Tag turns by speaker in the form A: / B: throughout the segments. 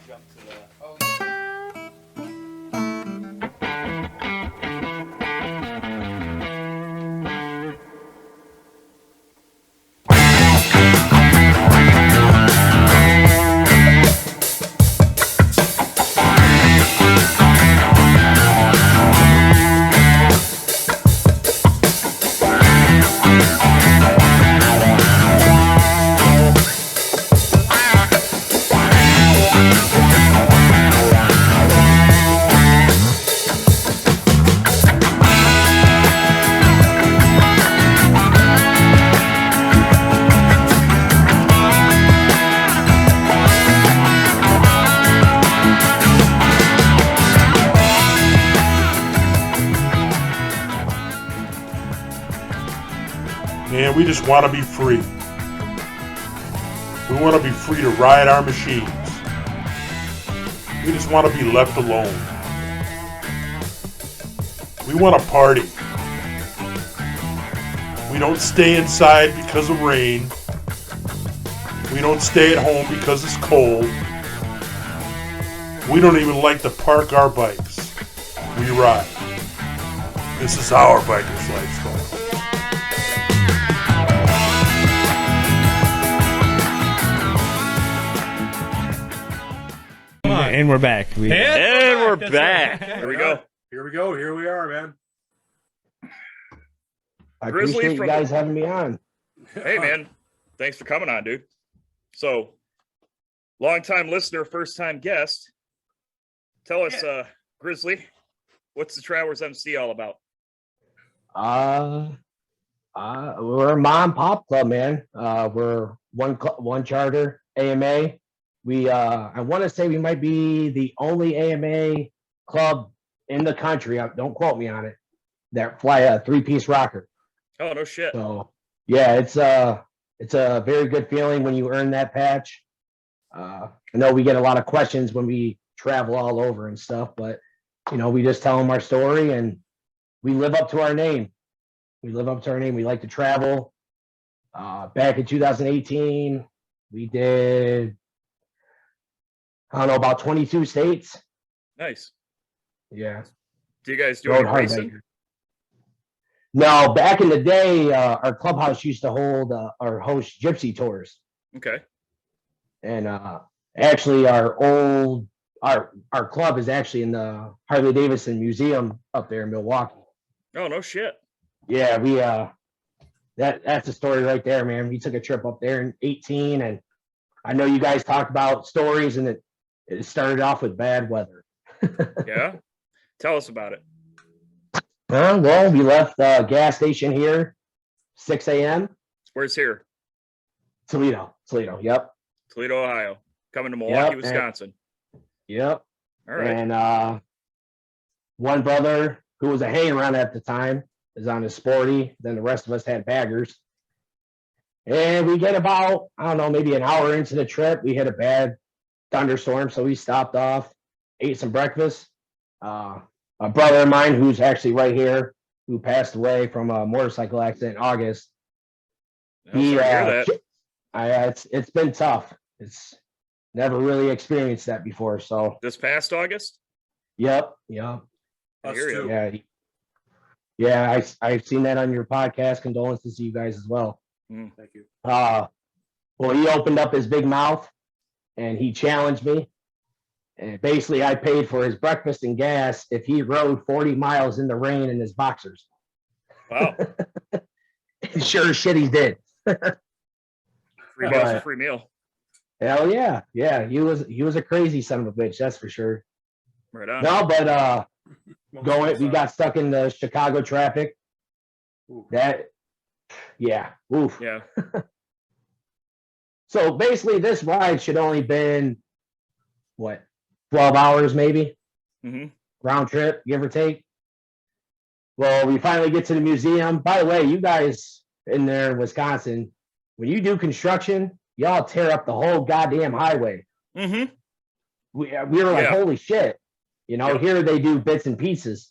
A: jump to the. Oh yeah.
B: Man, we just want to be free. We want to be free to ride our machines. We just want to be left alone. We want to party. We don't stay inside because of rain. We don't stay at home because it's cold. We don't even like to park our bikes. We ride. This is our biker's lifestyle.
C: And we're back.
D: And we're back.
A: Right.
D: Here we go.
B: Here we are, man.
E: I
D: Grizzly
E: appreciate
D: from
E: you guys having me on.
D: Hey, man. Thanks for coming on, dude. So, long-time listener, first-time guest. Tell us, Grizzly, what's the Travelers MC all about?
E: We're a mom and pop club, man. We're one charter, AMA. We I want to say we might be the only AMA club in the country. Don't quote me on it. That fly a 3-piece rocker.
D: Oh, no shit.
E: So yeah, it's a very good feeling when you earn that patch. I know we get a lot of questions when we travel all over and stuff, but we just tell them our story and we live up to our name. We like to travel. Back in 2018, we did, I don't know, about 22 states.
D: Nice.
E: Yeah.
D: Do you guys do
E: Road
D: any
E: hard
D: racing?
E: biker. No, back in the day, our clubhouse used to hold or host gypsy tours.
D: Okay.
E: And actually our club is actually in the Harley Davidson Museum up there in Milwaukee.
D: Oh, no shit.
E: Yeah, we that's a story right there, man. We took a trip up there in 2018, and I know you guys talked about stories, and it started off with bad weather.
D: Yeah? Tell us about it.
E: Well, we left the gas station here 6 a.m.
D: Where's here?
E: Toledo. Yep.
D: Toledo, Ohio. Coming to Milwaukee,
E: Yep,
D: Wisconsin.
E: Yep.
D: All right.
E: And one brother who was a hang around at the time is on his sporty. Then the rest of us had baggers. And we get about, I don't know, maybe an hour into the trip. We hit a bad thunderstorm. So we stopped off, ate some breakfast. A brother of mine who's actually right here, who passed away from a motorcycle accident in August.
D: I'm sorry to hear that.
E: It's been tough. It's never really experienced that before. So
D: This past August?
E: yep.
D: I hear you.
E: Yeah. I've seen that on your podcast. Condolences to you guys as well.
B: Thank you.
E: Well, he opened up his big mouth and he challenged me. And basically, I paid for his breakfast and gas if he rode 40 miles in the rain in his boxers.
D: Wow.
E: Sure as shit he did.
D: Free meal's a free meal.
E: Hell yeah. Yeah, he was a crazy son of a bitch, that's for sure.
D: Right on.
E: No, but we got stuck in the Chicago traffic. Oof. Oof.
D: Yeah.
E: So basically this ride should only been 12 hours maybe, round trip, give or take. Well, we finally get to the museum. By the way, you guys in there in Wisconsin, when you do construction, y'all tear up the whole goddamn highway. We were like, holy shit. Here they do bits and pieces.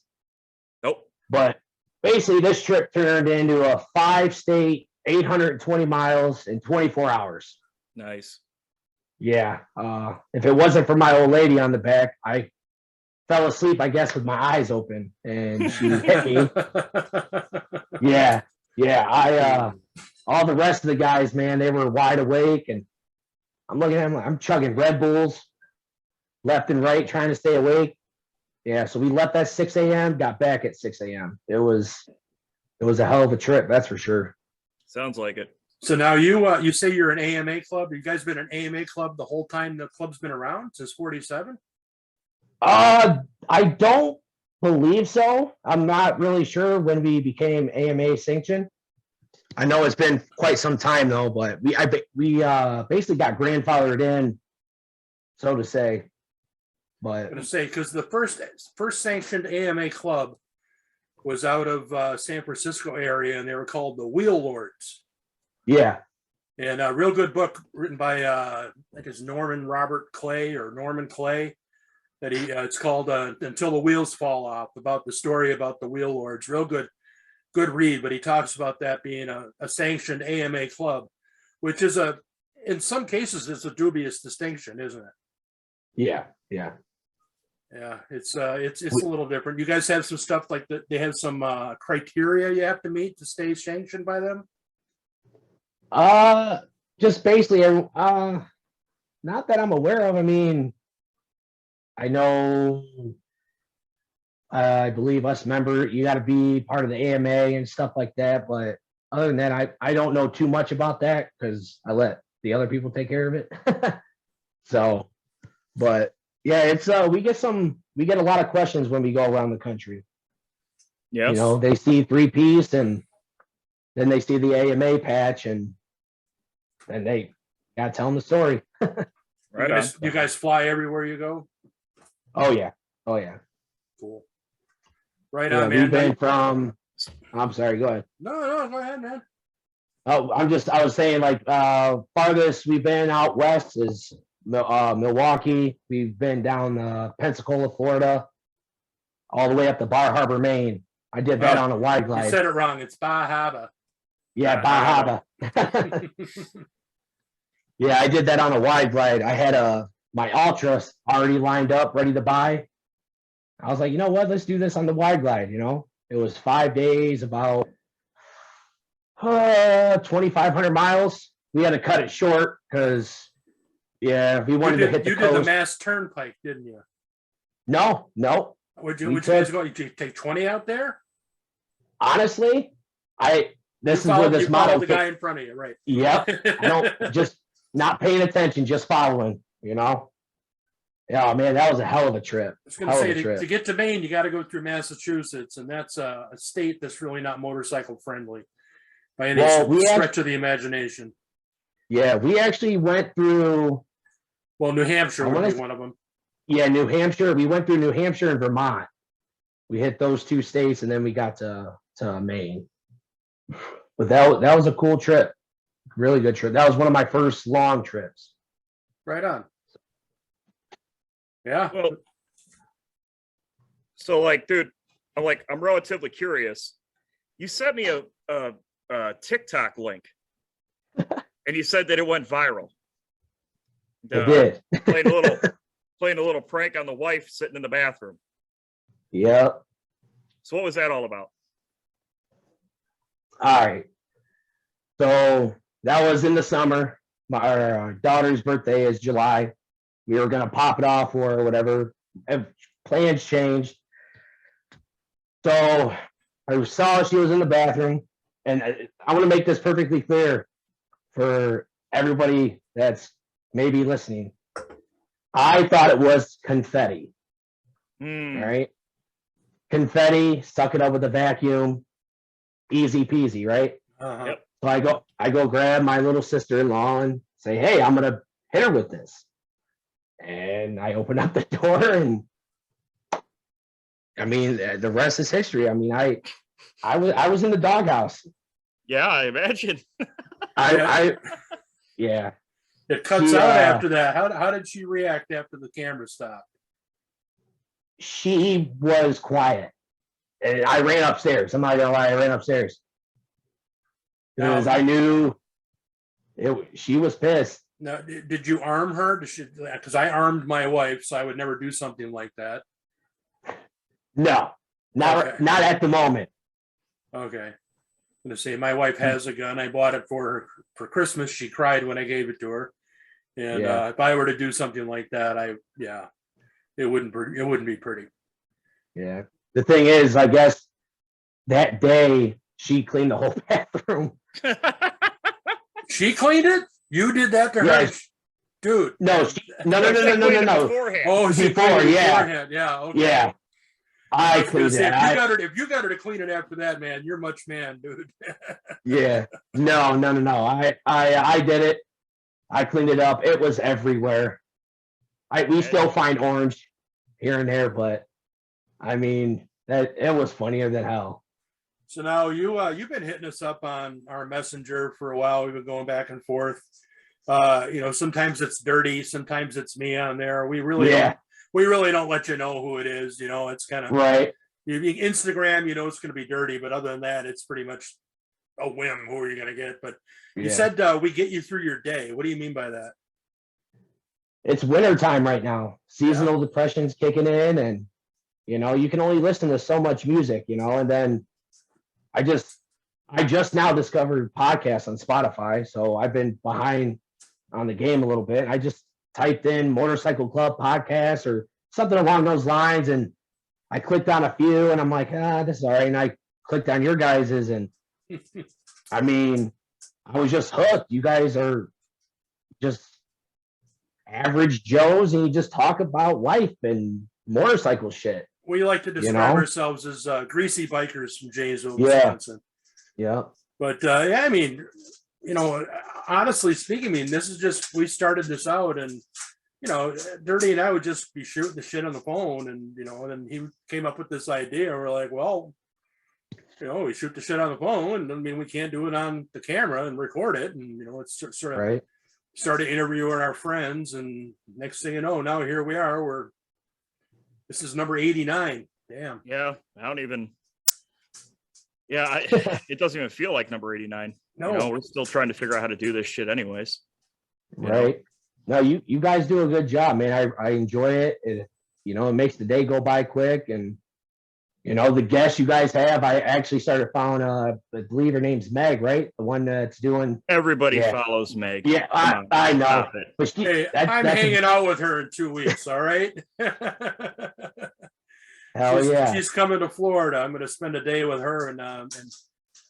D: Nope.
E: But basically this trip turned into a 5-state, 820 miles in 24 hours.
D: Nice.
E: Yeah. If it wasn't for my old lady on the back, I fell asleep, I guess, with my eyes open, and she hit me. Yeah. Yeah. All the rest of the guys, man, they were wide awake, and I'm looking at them, I'm chugging Red Bulls left and right, trying to stay awake. Yeah. So we left at 6 a.m., got back at 6 a.m. It was a hell of a trip, that's for sure.
D: Sounds like it.
A: So now you say you're an AMA club. You guys been an AMA club the whole time the club's been around since 47?
E: I don't believe so. I'm not really sure when we became AMA sanctioned. I know it's been quite some time though, but we basically got grandfathered in, so to say. But
A: I'm gonna say because the first sanctioned AMA club was out of San Francisco area, and they were called the Wheel Lords.
E: yeah,
A: And a real good book written by I think it's Norman Clay. That it's called Until the Wheels Fall Off, about the story about the Wheel Lords. Real good read. But he talks about that being a sanctioned AMA club, which is in some cases it's a dubious distinction, isn't it?
E: yeah.
A: Yeah, it's a little different. You guys have some stuff like that. They have some criteria you have to meet to stay sanctioned by them.
E: Just basically, not that I'm aware of. I mean, I know, I believe us member, you got to be part of the AMA and stuff like that. But other than that, I don't know too much about that because I let the other people take care of it. So, but yeah, it's we get a lot of questions when we go around the country.
D: Yes.
E: You know, they see 3-piece and then they see the AMA patch and they gotta tell them the story.
D: Right
A: You guys fly everywhere you go?
E: Oh yeah.
A: Cool. Right
E: Yeah,
A: on, man.
E: we've been from. I'm sorry. Go ahead.
A: No, go ahead, man.
E: Oh, I was saying like farthest we've been out west is Milwaukee. We've been down Pensacola, Florida, all the way up to Bar Harbor, Maine. I did that on a wide
A: You
E: glide.
A: said it wrong. It's Bahaba.
E: Yeah, Bar Harbor. Yeah, I did that on a wide glide. I had my Ultra already lined up, ready to buy. I was like, you know what? Let's do this on the wide glide. You know, it was 5 days, about 2,500 miles. We had to cut it short because, yeah, we wanted to hit the
A: You
E: coast.
A: did the Mass Turnpike, didn't you?
E: No.
A: Would you guys go? You take 20 out there?
E: Honestly, this is where this
A: you
E: model.
A: followed the guy in front of you, right?
E: Yep. I don't just not paying attention, just following. You know. Yeah, man, that was a hell of a trip.
A: I was going to say, to get to Maine, you got to go through Massachusetts, and that's a state that's really not motorcycle friendly by any stretch of the imagination.
E: Yeah, we actually went through.
A: Well, New Hampshire would be one of them.
E: Yeah, New Hampshire. We went through New Hampshire and Vermont. We hit those two states, and then we got to Maine. But that was a cool trip. Really good trip. That was one of my first long trips.
A: Right on. Yeah.
D: Well, so like, dude, I'm relatively curious. You sent me a TikTok link, and you said that it went viral.
E: It did.
D: playing a little prank on the wife sitting in the bathroom.
E: Yep.
D: So what was that all about?
E: All right. So that was in the summer. Our daughter's birthday is July. We were gonna pop it off or whatever. Plans changed. So I saw she was in the bathroom, and I want to make this perfectly clear for everybody that's maybe listening. I thought it was confetti. All right. Confetti, suck it up with a vacuum, easy peasy, right?
A: Uh-huh.
D: Yep.
E: So I go grab my little sister-in-law and say, hey, I'm gonna hit her with this. And I open up the door, and I mean, the rest is history. I mean, I was in the doghouse.
D: Yeah, I imagine.
E: Yeah.
A: It cuts out after that. How did she react after the camera stopped?
E: She was quiet, and I ran upstairs. I'm not gonna lie, I ran upstairs because I knew she was pissed.
A: Now, did you arm her? Because I armed my wife, so I would never do something like that.
E: No,
A: Okay.
E: not at the moment.
A: Okay. I'm gonna say my wife has a gun. I bought it for her for Christmas. She cried when I gave it to her. And
E: Yeah.
A: if I were to do something like that, it wouldn't be pretty.
E: Yeah. The thing is, I guess that day she cleaned the whole bathroom.
A: She cleaned it? You did that to her?
E: Yes.
A: Dude.
E: No, no.
D: Beforehand.
A: Oh, she
E: Before,
A: cleaned it
E: yeah.
A: beforehand. Yeah. Okay.
E: Yeah. I
A: was gonna
E: cleaned
A: say,
E: it.
A: if you got her to clean it after that, man, you're much man, dude.
E: Yeah. No. I did it. I cleaned it up. It was everywhere. We still find orange here and there, but I mean that it was funnier than hell.
A: So now you've been hitting us up on our messenger for a while. We've been going back and forth. Sometimes it's dirty, sometimes it's me on there. We really don't let you know who it is. It's kind of
E: right.
A: Instagram, it's going to be dirty, but other than that, it's pretty much a whim who you're going to get. But you said we get you through your day. What do you mean by that?
E: It's winter time right now. Seasonal depression's kicking in, and you can only listen to so much music, and then I just now discovered podcasts on Spotify, so I've been behind on the game a little bit. I just typed in Motorcycle Club podcast or something along those lines, and I clicked on a few, and I'm like, this is all right. And I clicked on your guys's, and I mean, I was just hooked. You guys are just average Joes, and you just talk about life and motorcycle shit.
A: We like to describe ourselves as greasy bikers from Janesville, Wisconsin.
E: Yeah.
A: But I mean, honestly speaking, this is just, we started this out, and Dirty and I would just be shooting the shit on the phone, and then he came up with this idea, and we're like, well, we shoot the shit on the phone, and we can't do it on the camera and record it, and it's sort of
E: right.
A: Started interviewing our friends, and next thing you know, now here we are. This is number 89. Damn.
D: Yeah, I don't even. Yeah, it doesn't even feel like number 89.
A: No,
D: we're still trying to figure out how to do this shit, anyways.
E: Right. No, you guys do a good job, man. I enjoy it. It makes the day go by quick, and the guests you guys have. I actually started following. I believe her name's Meg, right? The one that's doing.
D: Everybody follows Meg.
E: Yeah, I know. But
A: I'm hanging out with her in 2 weeks. All right.
E: Hell yeah.
A: She's coming to Florida. I'm going to spend a day with her and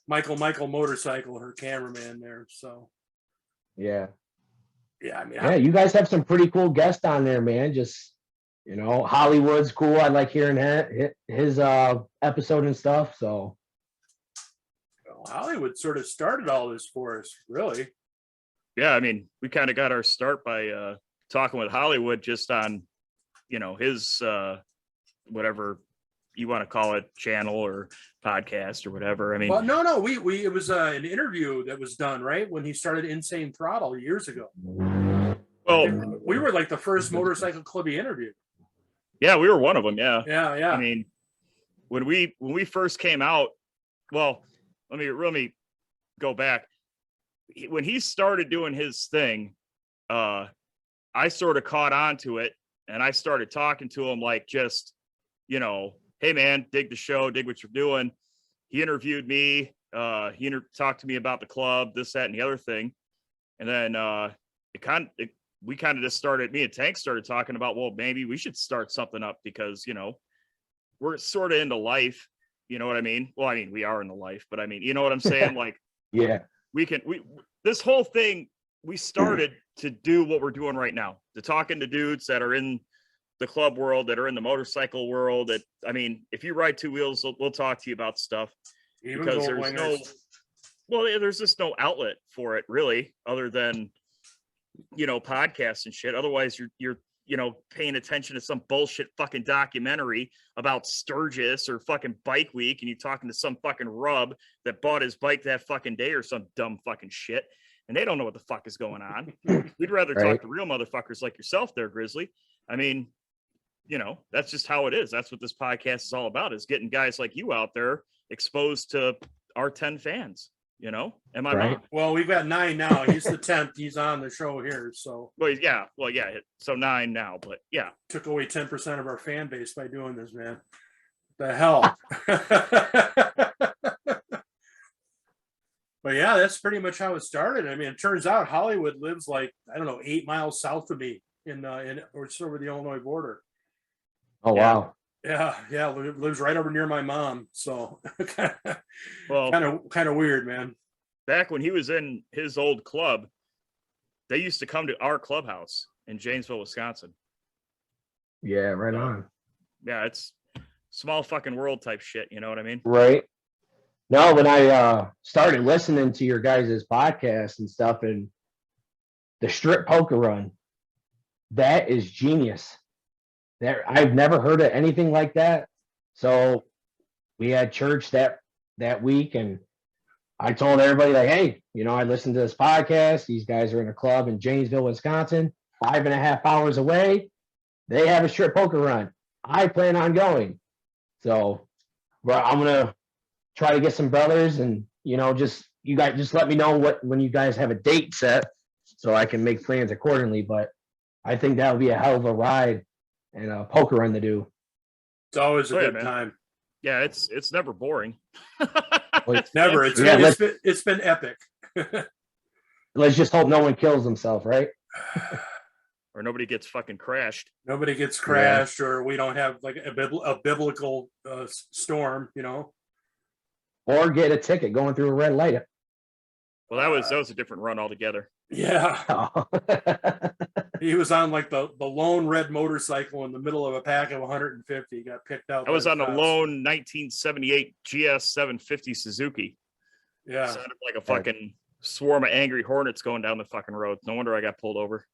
A: Michael Motorcycle, her cameraman there. So.
E: Yeah.
A: Yeah.
E: You guys have some pretty cool guests on there, man. Just. Hollywood's cool. I like hearing his episode and stuff. So
A: Hollywood sort of started all this for us, really.
D: Yeah, we kind of got our start by talking with Hollywood just on, his whatever you want to call it, channel or podcast or whatever.
A: Well, no, we it was an interview that was done right when he started Insane Throttle years ago. Well, we were like the first motorcycle club he interviewed.
D: Yeah, we were one of them. Yeah.
A: Yeah.
D: When we first came out, well, let me go back. When he started doing his thing, I sort of caught on to it, and I started talking to him like just, hey man, dig the show, dig what you're doing. He interviewed me. He talked to me about the club, this, that, and the other thing. And then we kind of just started, me and Tank started talking about, well, maybe we should start something up because, we're sort of into life. You know what I mean? Well, we are in the life, but you know what I'm saying? Like,
E: yeah,
D: this whole thing, we started to do what we're doing right now, to talking to dudes that are in the club world, that are in the motorcycle world. That, if you ride two wheels, we'll talk to you about stuff.
A: Even
D: because there's just no outlet for it really, other than, podcasts and shit. Otherwise you're paying attention to some bullshit fucking documentary about Sturgis or fucking Bike Week, and you're talking to some fucking rub that bought his bike that fucking day or some dumb fucking shit, and they don't know what the fuck is going on. We'd rather talk to real motherfuckers like yourself there, Grizzly. That's just how it is. That's what this podcast is all about, is getting guys like you out there exposed to our 10 fans. You know, am I
E: Right.
D: wrong?
A: Well, we've got 9 now. He's the 10th. He's on the show here. So
D: Well, yeah. So 9 now, but yeah.
A: took away 10% of our fan base by doing this, man. The hell. But yeah, that's pretty much how it started. I mean, it turns out Hollywood lives like, I don't know, 8 miles south of me or it's over the Illinois border.
E: Oh,
D: Yeah.
E: wow.
A: Yeah, lives right over near my mom. So
D: Well,
A: kind of weird, man.
D: back when he was in his old club, they used to come to our clubhouse in Janesville, Wisconsin.
E: Yeah, right on.
D: Yeah, it's small fucking world type shit. You know what I mean?
E: Right. No, when I started listening to your guys' podcast and stuff and the strip poker run, that is genius. I've never heard of anything like that. So we had church that week, and I told everybody, like, hey, I listened to this podcast. These guys are in a club in Janesville, Wisconsin, 5.5 hours away. They have a strip poker run. I plan on going. So I'm gonna try to get some brothers, and you guys just let me know when you guys have a date set so I can make plans accordingly. But I think that would be a hell of a ride and a poker run to do.
A: It's always a
D: Oh, yeah,
A: good
D: man.
A: time.
D: Yeah, it's never boring.
A: Never. It's been epic.
E: Let's just hope no one kills themselves, right?
D: Or nobody gets fucking crashed.
A: Nobody gets crashed, or we don't have like a biblical storm,
E: Or get a ticket going through a red light.
D: Well, that was a different run altogether.
A: Yeah, he was on like the lone red motorcycle in the middle of a pack of 150. Got picked out.
D: I was
A: by
D: on
A: the
D: a
A: cops.
D: lone 1978 GS 750 Suzuki.
A: Yeah,
D: Sounded like a fucking swarm of angry hornets going down the fucking road. No wonder I got pulled over.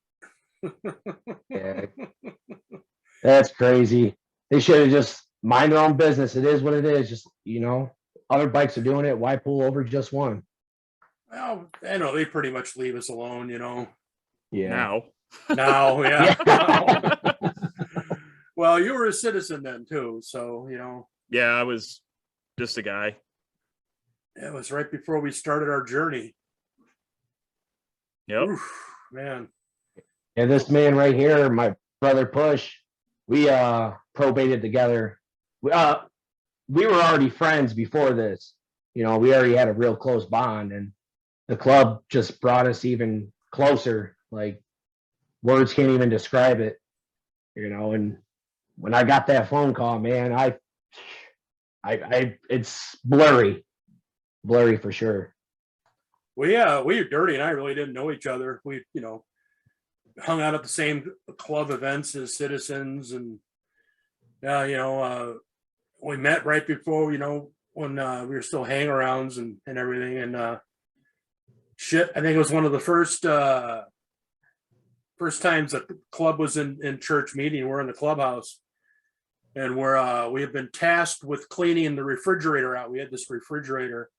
E: Yeah. That's crazy. They should have just mind their own business. It is what it is. Just, other bikes are doing it. Why pull over just one?
A: well, I know they pretty much leave us alone,
E: Yeah.
D: Now.
A: Now, yeah.
E: Yeah.
A: Well, you were a citizen then too, so
D: Yeah, I was just a guy.
A: it was right before we started our journey.
D: Yep.
A: Oof, man.
E: Yeah, this man right here, my brother Push, we probated together. We were already friends before this. We already had a real close bond, and the club just brought us even closer. Like, words can't even describe it. And when I got that phone call, man, I it's blurry for sure.
A: Well, yeah, Dirty and I really didn't know each other. We, hung out at the same club events as citizens, and we met right before, when we were still hang-arounds and everything, and shit. I think it was one of the first times that the club was in church meeting. We're in the clubhouse, and we have been tasked with cleaning the refrigerator out. We had this refrigerator,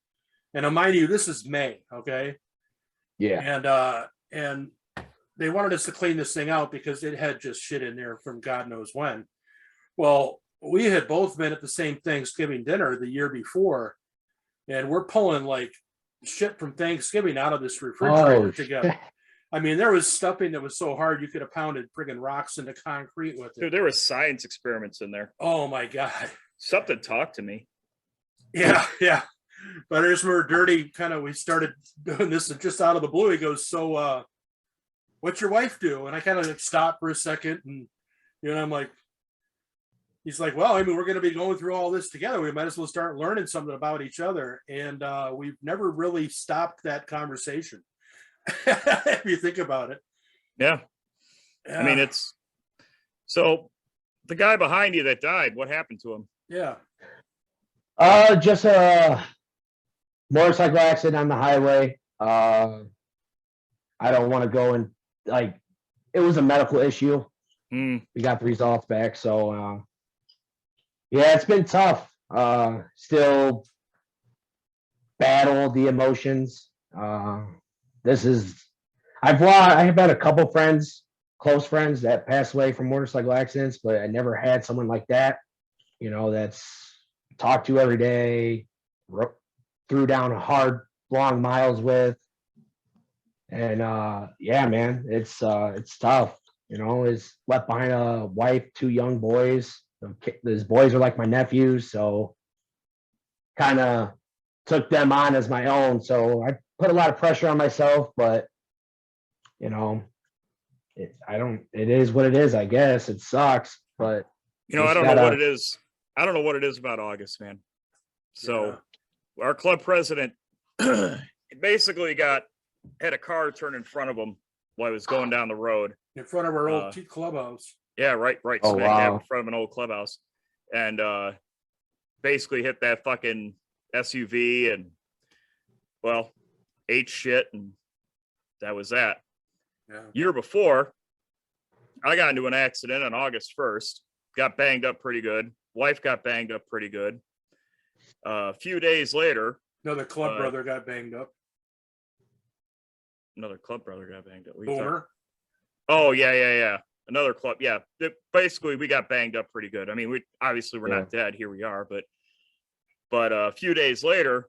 A: and mind you, this is May, okay?
E: Yeah.
A: And they wanted us to clean this thing out because it had just shit in there from God knows when. Well, we had both been at the same Thanksgiving dinner the year before, and we're pulling like shit from Thanksgiving out of this refrigerator together.
E: Shit.
A: I mean, there was stuffing that was so hard you could have pounded friggin' rocks into concrete with it.
D: Dude, there were science experiments in there.
A: Oh my God.
D: Something talked to me.
A: Yeah. But as we're Dirty, we started doing this, and just out of the blue, he goes, so what's your wife do? And I kind of stopped for a second, and I'm like, he's like, well, I mean, we're going to be going through all this together. We might as well start learning something about each other. And we've never really stopped that conversation. If you think about it.
D: Yeah. I mean, it's so the guy behind you that died, what happened to him?
A: Yeah.
E: Just a motorcycle accident on the highway. I don't want to go in, like, it was a medical issue. We got the results back. So, yeah, it's been tough. Still battle the emotions. I've had a couple friends, close friends that passed away from motorcycle accidents, but I never had someone like that, that's talked to every day, threw down hard long miles with. And yeah, man, it's tough. You know, is left behind a wife, 2 young boys. Those boys are like my nephews, so kind of took them on as my own. So I put a lot of pressure on myself, but you know, it is what it is, I guess. It sucks, but
D: You know, I don't know what it is. I don't know what it is about August, man. So our club president basically had a car turn in front of him while he was going down the road.
A: In front of our old clubhouse.
D: Yeah, right.
E: Oh,
D: Smack dab
E: wow.
D: in front of an old clubhouse. And basically hit that fucking SUV and, well, ate shit, and that was that.
A: Yeah.
D: Year before, I got into an accident on August 1st. Got banged up pretty good. Wife got banged up pretty good. A few days later,
A: Another club brother got banged up.
D: another club brother got banged up.
A: Boomer.
D: Oh, yeah. Another club. Yeah. Basically, we got banged up pretty good. I mean, we're not dead. Here we are. But a few days later,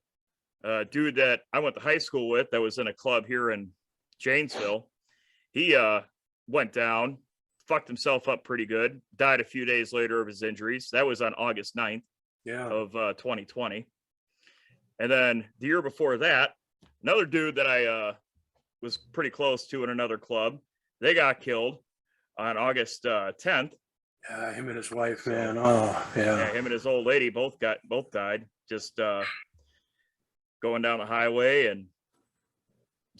D: a dude that I went to high school with that was in a club here in Janesville, he went down, fucked himself up pretty good, died a few days later of his injuries. That was on August 9th of 2020. And then the year before that, another dude that I was pretty close to in another club, they got killed on August 10th.
A: Yeah, him and his wife, man. Oh, yeah.
D: Him and his old lady both died. Just going down the highway and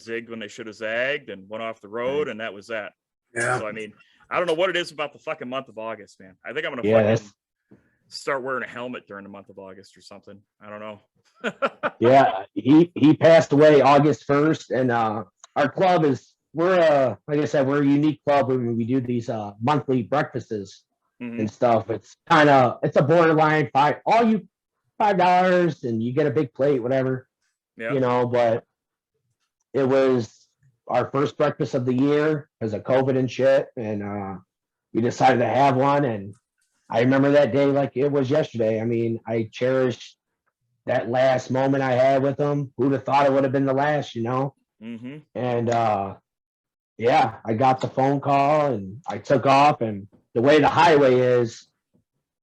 D: zigged when they should have zagged and went off the road, and that was that.
A: Yeah.
D: So I mean, I don't know what it is about the fucking month of August, man. I think I'm gonna start wearing a helmet during the month of August or something. I don't know.
E: Yeah, he passed away August 1st, and our club we're like I said, we're a unique club when we do these monthly breakfasts and stuff. It's a borderline $5 and you get a big plate, whatever.
D: Yeah.
E: You know, but it was our first breakfast of the year because of COVID and shit, and we decided to have one, and I remember that day like it was yesterday. I mean, I cherished that last moment I had with him. Who'd have thought it would have been the last, you know?
D: Mm-hmm.
E: And yeah, I got the phone call and I took off, and the way the highway is,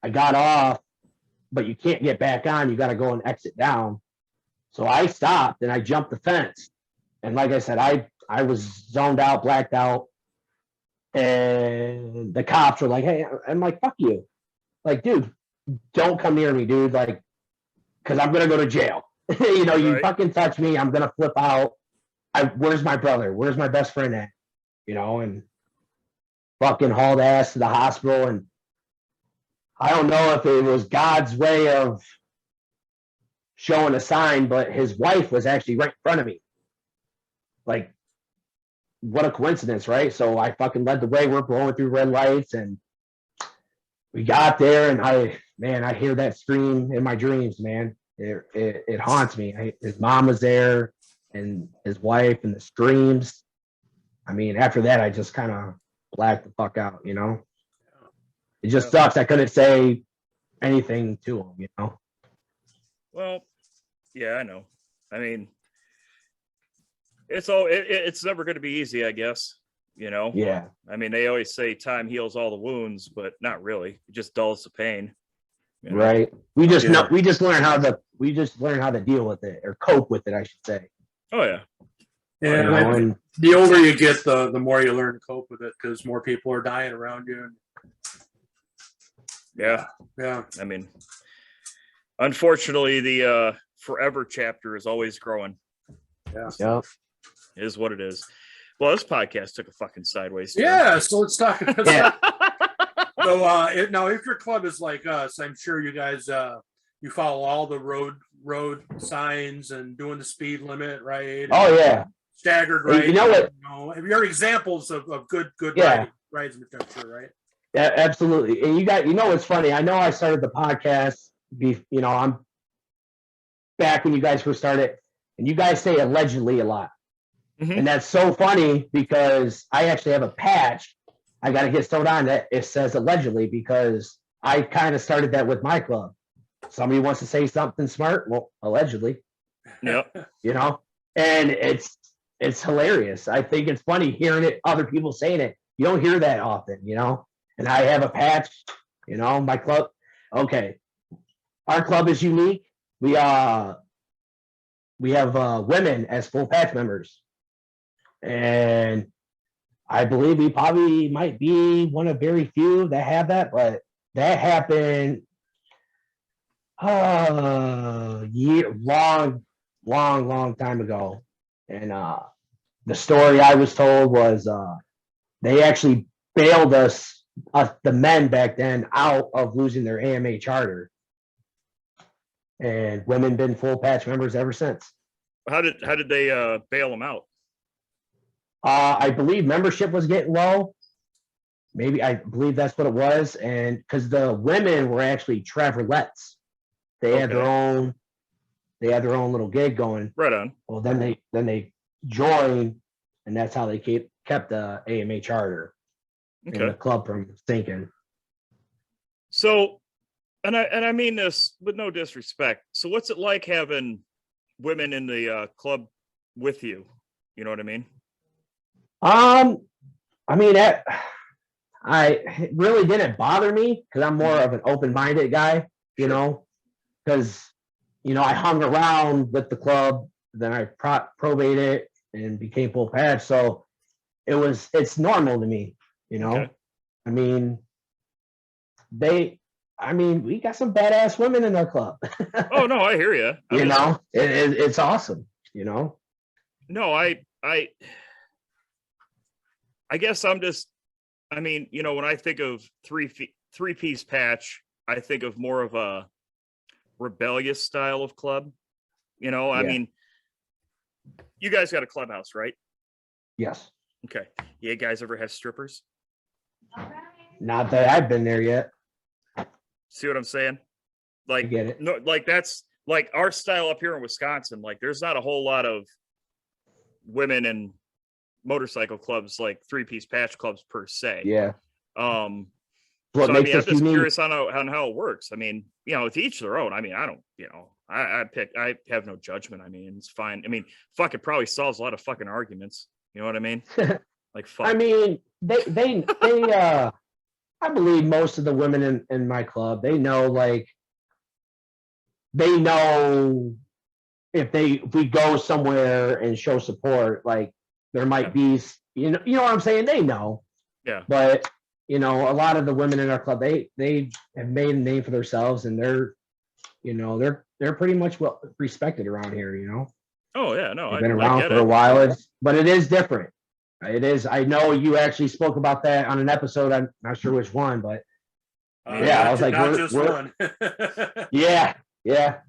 E: I got off, but you can't get back on. You got to go and exit down. So I stopped and I jumped the fence. And like I said, I was zoned out, blacked out. And the cops were like, hey, I'm like, fuck you. Like, dude, don't come near me, dude. Like, because I'm going to go to jail. You know, you fucking touch me, I'm going to flip out. Where's my brother? Where's my best friend at? You know, and fucking hauled ass to the hospital. And I don't know if it was God's way of showing a sign, but his wife was actually right in front of me. Like, what a coincidence, right? So I fucking led the way. We're blowing through red lights, and we got there, and I hear that scream in my dreams, man. It haunts me. His mom was there, and his wife, and the screams. I mean, after that, I just kind of blacked the fuck out, you know? It just sucks. I couldn't say anything to him, you know?
D: Well, yeah, I know. I mean, it's never going to be easy, I guess, you know?
E: Yeah.
D: I mean, they always say time heals all the wounds, but not really. It just dulls the pain. You know?
E: Right. We just learn how to deal with it, or cope with it, I should say.
D: Oh yeah.
A: Yeah.
E: You know, and
A: the older you get, the more you learn to cope with it, because more people are dying around you.
D: Yeah.
A: Yeah.
D: I mean, unfortunately, the forever chapter is always growing.
E: yeah.
D: It is what it is. Well, this podcast took a fucking sideways turn.
A: Yeah. So let's talk.
E: Yeah.
A: So now, if your club is like us, I'm sure you guys you follow all the road signs and doing the speed limit, right?
E: Oh yeah.
A: Staggered, right?
E: You know what?
A: Have your examples of good rides in the future, right?
E: Yeah, absolutely. And you know what's funny? I know I started the podcast. I'm back when you guys first started, and you guys say allegedly a lot, and that's so funny because I actually have a patch. I got to get sewed on that it says allegedly, because I kind of started that with my club. Somebody wants to say something smart, well, allegedly.
D: Yep.
E: You know, And it's hilarious. I think it's funny hearing it, other people saying it. You don't hear that often, you know. And I have a patch, you know, my club. Okay, our club is unique. We have women as full patch members, and I believe we probably might be one of very few that have that. But that happened long time ago. And the story I was told was they actually bailed us, the men back then, out of losing their AMA charter. And women been full patch members ever since.
D: How did they bail them out?
E: I believe membership was getting low. Maybe I believe that's what it was. And because the women were actually travelers. They had their own little gig going.
D: Right on.
E: Well, then they joined, and that's how they kept the AMA charter and the club from sinking.
D: So, and I mean this with no disrespect. So, what's it like having women in the club with you? You know what I mean?
E: I mean, it really didn't bother me because I'm more of an open-minded guy, you know, because, you know, I hung around with the club, then I probated it and became full patch. So it's normal to me, you know.
D: Okay.
E: I mean, we got some badass women in our club.
D: Oh no, I hear you.
E: You know, it's awesome, you know.
D: No, I guess I'm just, I mean, you know, when I think of three-piece patch, I think of more of a rebellious style of club. You know, I mean, you guys got a clubhouse, right?
E: Yes.
D: Okay. You guys ever have strippers?
E: Not that I've been there yet.
D: See what I'm saying? Like,
E: I get it.
D: No, like that's like our style up here in Wisconsin. Like, there's not a whole lot of women in motorcycle clubs, like three-piece patch clubs per se.
E: Yeah.
D: So
E: What
D: I
E: makes
D: mean, I'm
E: us
D: just
E: unique?
D: curious on how it works. I mean, you know, to each their own. I mean, I don't, you know, I have no judgment. I mean, it's fine. I mean, fuck, it probably solves a lot of fucking arguments. You know what I mean? Like, fuck.
E: I mean, they I believe most of the women in my club, they know if we go somewhere and show support, like there might be, you know what I'm saying? They know.
D: Yeah.
E: But you know, a lot of the women in our club, they have made a name for themselves, and they're pretty much well respected around here, you know.
D: Oh yeah, no,
E: They've been around for a while, but it is different. It is. I know you actually spoke about that on an episode. I'm not sure which one, but yeah, I was like,
A: not just one.
E: yeah,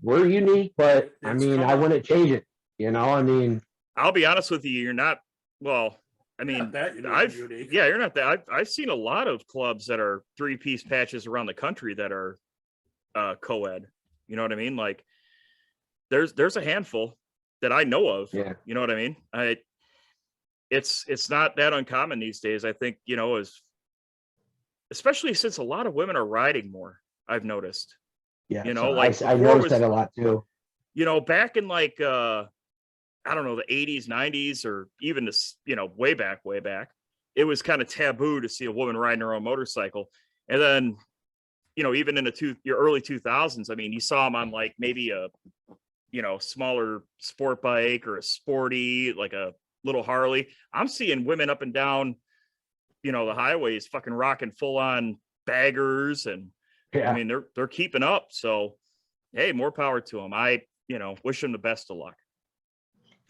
E: we're unique, but I
A: It's
E: mean, I
A: common.
E: wouldn't change it. You know, I mean,
D: I'll be honest with you, you're not. Well, I mean,
A: Not that unique.
D: you're not that. I've seen a lot of clubs that are three-piece patches around the country that are co-ed. You know what I mean? Like, there's a handful that I know of.
E: Yeah.
D: You know what I mean? It's not that uncommon these days. I think, you know, especially since a lot of women are riding more. I've noticed.
E: yeah.
D: You know,
E: so
D: like
E: I
D: before
E: noticed that a lot too.
D: You know, back in like I don't know, the 80s, 90s, or even this, you know, way back, it was kind of taboo to see a woman riding her own motorcycle. And then, you know, even in your early 2000s, I mean, you saw them on like maybe a, you know, smaller sport bike or a sporty, like a little Harley. I'm seeing women up and down, you know, the highways fucking rocking full on baggers. And
E: Yeah.
D: I mean, they're keeping up. So, hey, more power to them. I, you know, wish them the best of luck.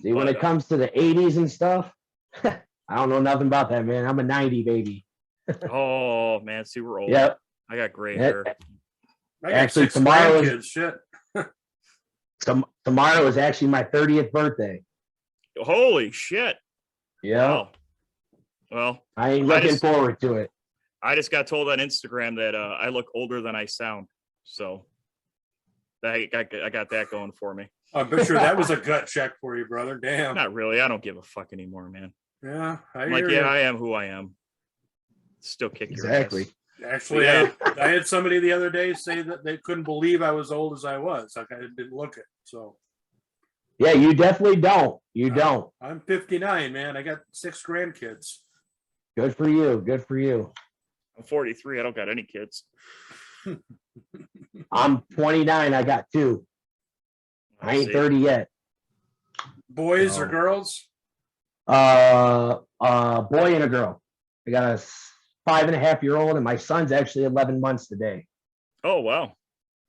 E: See, when it comes to the 80s and stuff, I don't know nothing about that, man. I'm a 90 baby.
D: Oh man, see, we're old.
E: Yep.
D: I got gray
E: Yeah.
D: hair.
A: I got
E: Actually,
A: 6
E: tomorrow
A: grandkids. Shit.
E: Tomorrow is actually my 30th birthday.
D: Holy shit.
E: Yeah.
D: Wow. Well,
E: I ain't looking forward to it.
D: I just got told on Instagram that I look older than I sound. So I got that going for me.
A: I'm sure that was a gut check for you, brother. Damn.
D: Not really. I don't give a fuck anymore, man.
A: Yeah.
D: I'm like, yeah, I am who I am. Still kick
E: Exactly.
D: your ass.
A: Actually,
D: Yeah.
A: I had somebody the other day say that they couldn't believe I was old as I was. Like I didn't look it. So
E: Yeah, you definitely don't. You don't.
A: I'm 59, man. I got 6 grandkids.
E: Good for you. Good for you.
D: I'm 43. I don't got any kids.
E: I'm 29. I got 2. I ain't
D: See.
E: 30 yet.
A: Boys or
E: Oh.
A: girls?
E: Boy and a girl. I got a 5.5-year-old, and my son's actually 11 months today.
D: Oh, wow.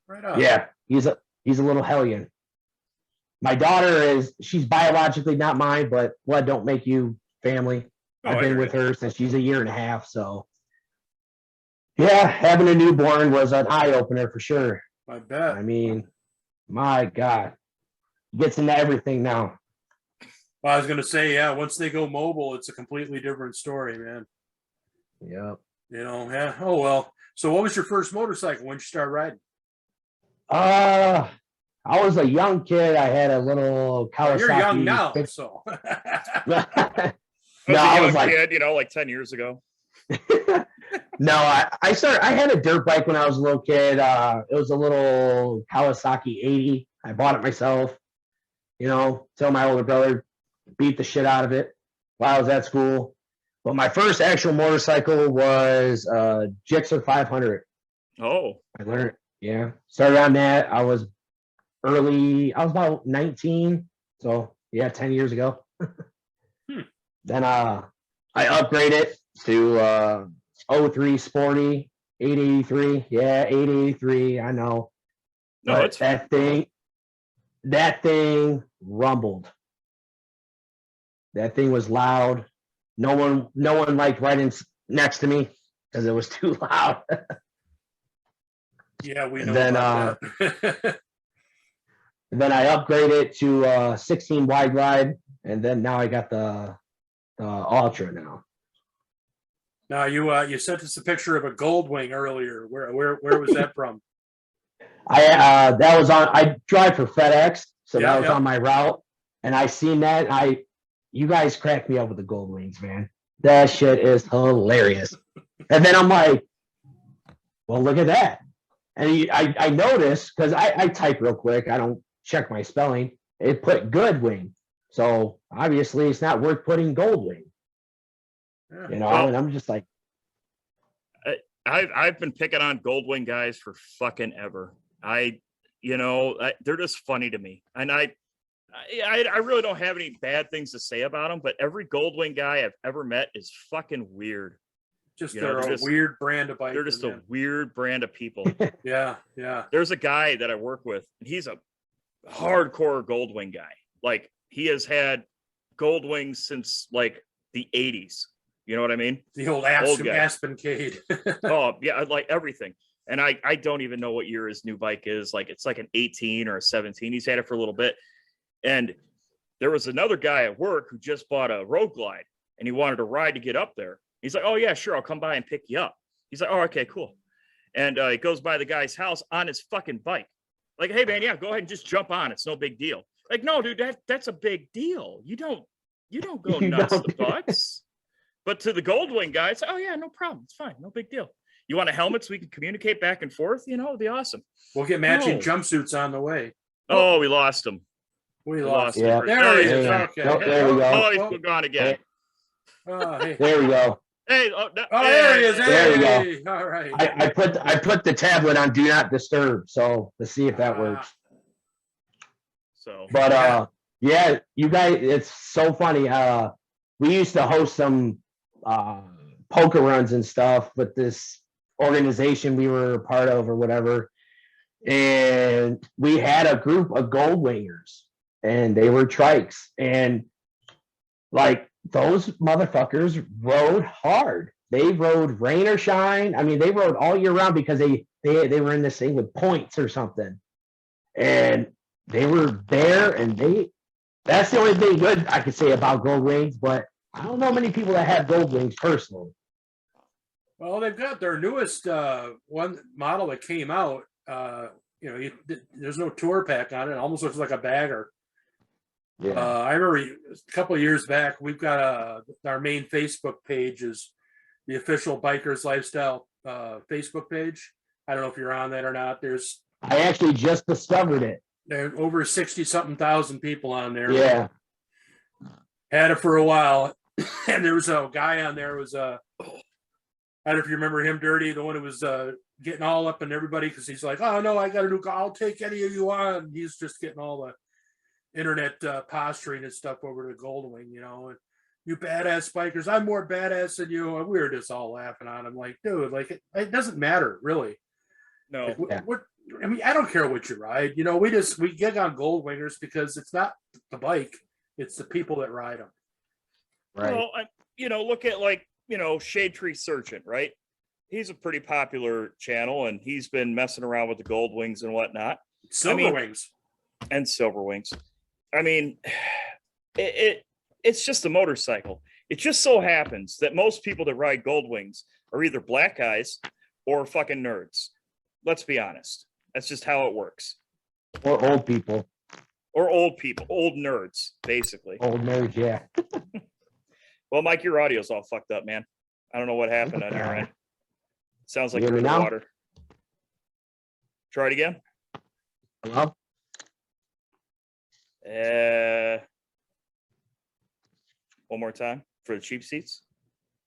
A: Right on.
E: Yeah, he's a little hellion. My daughter she's biologically not mine, but blood don't make you family.
D: Oh,
E: I've
D: I
E: been
D: hear
E: with
D: you.
E: her since she's 1.5 years. So yeah, having a newborn was an eye opener for sure.
A: I bet.
E: I mean, my God, gets into everything now.
A: Well, I was going to say, yeah, once they go mobile, it's a completely different story, man.
E: Yep.
A: You know, yeah. Oh, well. So what was your first motorcycle when you start riding?
E: I was a young kid. I had a little Kawasaki.
A: Well, you're young now, so.
D: I was
E: No,
D: a
E: I
D: young
E: was like-
D: kid, like 10 years ago.
E: No, I had a dirt bike when I was a little kid. It was a little Kawasaki 80. I bought it myself, till my older brother beat the shit out of it while I was at school. But my first actual motorcycle was Gixxer 500.
D: Oh,
E: I learned, started on that. I was about 19. So yeah, 10 years ago. Then I upgraded to 03 Sporty 883. Yeah, 883. I know.
D: no,
E: But
D: it's
E: that thing rumbled. That thing was loud. No one liked riding next to me because it was too loud.
A: Yeah, we
E: And
A: know
E: then,
A: about that.
E: And then I upgraded to 16 wide ride, and then now I got the Ultra now.
A: Now you sent us a picture of a Goldwing earlier. Where was that from?
E: I drive for FedEx, so
A: Yeah,
E: that was
A: yeah.
E: on my route, and I seen that. You guys cracked me up with the Gold Wings, man. That shit is hilarious. And then I'm like, well, look at that. And I noticed, because I type real quick, I don't check my spelling. It put good wing, so obviously it's not worth putting gold wing.
A: Yeah.
D: Well,
E: And I'm just like,
D: I've been picking on Goldwing guys for fucking ever. They're just funny to me, and I really don't have any bad things to say about them. But every Goldwing guy I've ever met is fucking weird.
A: Just
D: They're
A: a
D: just-
A: weird brand of bike.
D: They're just a weird brand of people.
A: Yeah.
D: There's a guy that I work with, and he's a hardcore Goldwing guy. Like, he has had Goldwings since like the 80s. You know what I mean?
A: The old
D: Old guy.
A: Aspencade.
D: Oh yeah, I like everything. And I don't even know what year his new bike is. Like, it's like an 18 or a 17. He's had it for a little bit. And there was another guy at work who just bought a Road Glide, and he wanted to ride to get up there. He's like, oh yeah, sure, I'll come by and pick you up. He's like, oh, okay, cool. And he goes by the guy's house on his fucking bike. Like, hey man, yeah, go ahead and just jump on. It's no big deal. Like, no, dude, that's a big deal. You don't go
E: You
D: nuts
E: don't.
D: the butts. But to the Goldwing guy, it's oh yeah, no problem. It's fine, no big deal. You want a helmet so we can communicate back and forth? It'd be awesome.
A: We'll get matching
D: No.
A: jumpsuits on the way.
D: Oh, we lost him.
A: We lost
D: him.
E: Yeah.
A: There he is.
E: Yeah.
A: Okay.
E: No, there we go.
D: Oh, he's gone again.
A: Oh, hey.
E: there we go.
D: Hey,
A: There he is.
E: There we
A: Hey. All right.
E: I put the tablet on do not disturb, so let's see if that works.
D: So,
E: But yeah, you guys, it's so funny. We used to host some poker runs and stuff with this organization we were a part of or whatever. And we had a group of gold wingers, and they were trikes. And like, those motherfuckers rode hard. They rode rain or shine. I mean, they rode all year round because they were in this thing with points or something. And they were there, and that's the only thing good I could say about gold wings, but I don't know many people that have gold wings personally.
A: Well, they've got their newest one model that came out. There's no tour pack on it. It almost looks like a bagger.
E: Yeah.
A: I remember a couple of years back, we've got our main Facebook page is the official Bikers Lifestyle Facebook page. I don't know if you're on that or not.
E: I actually just discovered it.
A: There are over 60-something thousand people on there.
E: Yeah.
A: Had it for a while. And there was a guy on there was I don't know if you remember him, Dirty, the one who was getting all up in everybody because he's like, oh no, I got a new car. I'll take any of you on. He's just getting all the internet posturing and stuff over to Goldwing, you know, and you badass bikers, I'm more badass than you. And we were just all laughing on him, like, dude, like it doesn't matter really.
D: No.
A: Like, what I mean, I don't care what you ride. You know, we gig on Goldwingers because it's not the bike, it's the people that ride them.
E: Right.
D: Well, look at Shade Tree Sergeant, right? He's a pretty popular channel, and he's been messing around with the Gold Wings and whatnot.
A: Silver Wings.
D: And Silver Wings. I mean, it's just a motorcycle. It just so happens that most people that ride Gold Wings are either black guys or fucking nerds. Let's be honest. That's just how it works.
E: Or old people.
D: Or old people, old nerds, basically.
E: Old nerds, yeah.
D: Well, Mike, your audio's all fucked up, man. I don't know what happened on your end. Sounds like
E: You hear
D: you're
E: me
D: in the
E: now?
D: water. Try it again.
E: Hello?
D: One more time for the cheap seats.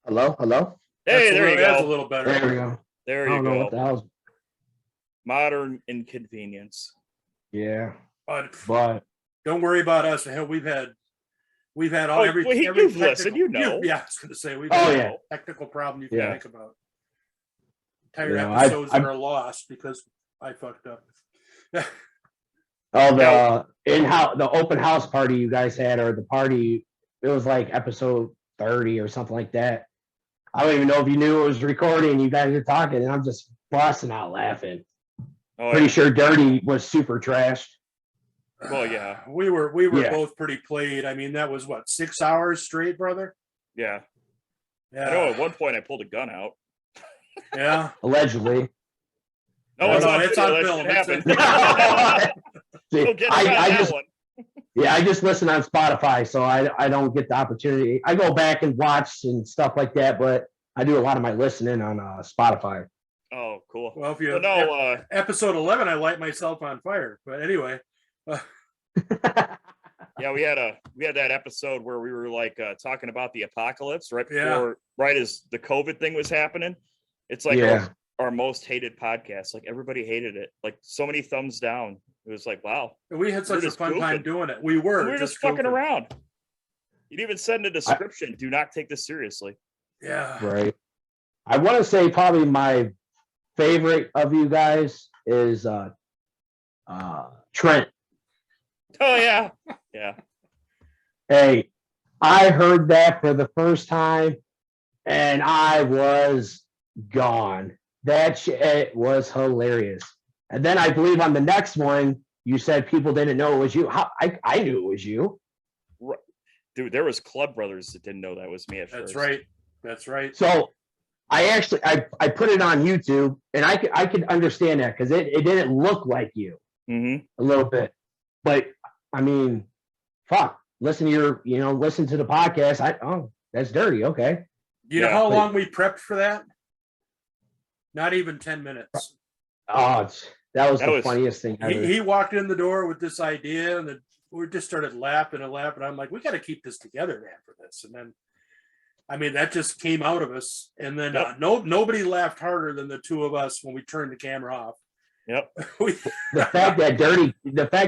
E: Hello? Hello?
D: Hey, there you
A: That's a
D: go.
A: little better.
E: There we go.
D: There
E: I
D: you
E: don't know what the
D: go.
E: hell's.
D: Modern inconvenience.
E: Yeah.
A: But don't worry about us. Hell, we've had all every
D: you've listened, you know.
A: Yeah, I was going to say we've
E: Oh,
A: had
E: yeah.
A: a technical problem you
E: Yeah.
A: can think about. Entire
E: You know,
A: episodes
E: I've-
A: that are lost because I fucked up.
E: Oh, the in-house, the open house party you guys had, or the party, it was like episode 30 or something like that. I don't even know if you knew it was recording. You guys are talking, and I'm just busting out laughing.
D: Oh,
E: Pretty
D: yeah.
E: sure Dirty was super trashed.
D: Well, yeah.
A: We were
E: Yeah.
A: both pretty played. I mean, that was what, 6 hours straight, brother?
D: Yeah.
A: Yeah.
D: I know at one point I pulled a gun out.
A: Yeah.
E: Allegedly.
D: No,
A: No,
D: it's
A: no,
D: on
A: it's
D: video.
A: on
D: That
A: film.
D: shit
A: It's
D: happened.
E: See,
D: Go get
E: I
D: that
E: just
D: one.
E: yeah, I just listen on Spotify, so I don't get the opportunity. I go back and watch and stuff like that, but I do a lot of my listening on Spotify.
D: Oh, cool.
A: Well, if you
D: Well, no,
A: episode 11, I light myself on fire. But anyway,
D: yeah, we had that episode where we were like talking about the apocalypse right
A: Yeah.
D: before, right as the COVID thing was happening. It's like
E: Yeah.
D: our most hated podcast. Like everybody hated it. Like so many thumbs down. It was like, wow,
A: we had such a
D: just
A: fun time
D: goofing.
A: doing it. We were
D: we were just fucking
A: goofing.
D: around. You'd even said in the description, do not take this seriously.
A: Yeah.
E: Right. I want to say probably my favorite of you guys is Trent.
D: Oh yeah. Yeah.
E: Hey, I heard that for the first time and I was gone. That shit was hilarious. And then I believe on the next one, you said people didn't know it was you. I knew it was you.
D: Dude, there was Club Brothers that didn't know that was me at first.
A: That's right. That's right.
E: So I actually I put it on YouTube and I could understand that because it didn't look like you
D: Mm-hmm.
E: a little bit. But I mean, fuck. Listen to listen to the podcast. That's Dirty. Okay.
A: Do you know
D: Yeah,
A: how
E: but-
A: long we prepped for that? Not even 10 minutes.
E: Oh, that was
D: That
E: the
D: was-
E: funniest thing ever.
A: He walked in the door with this idea, and we just started laughing and laughing. I'm like, we got to keep this together, man, for this. And then, I mean, that just came out of us. And then
D: Yep.
A: nobody laughed harder than the two of us when we turned the camera off.
D: Yep.
E: The fact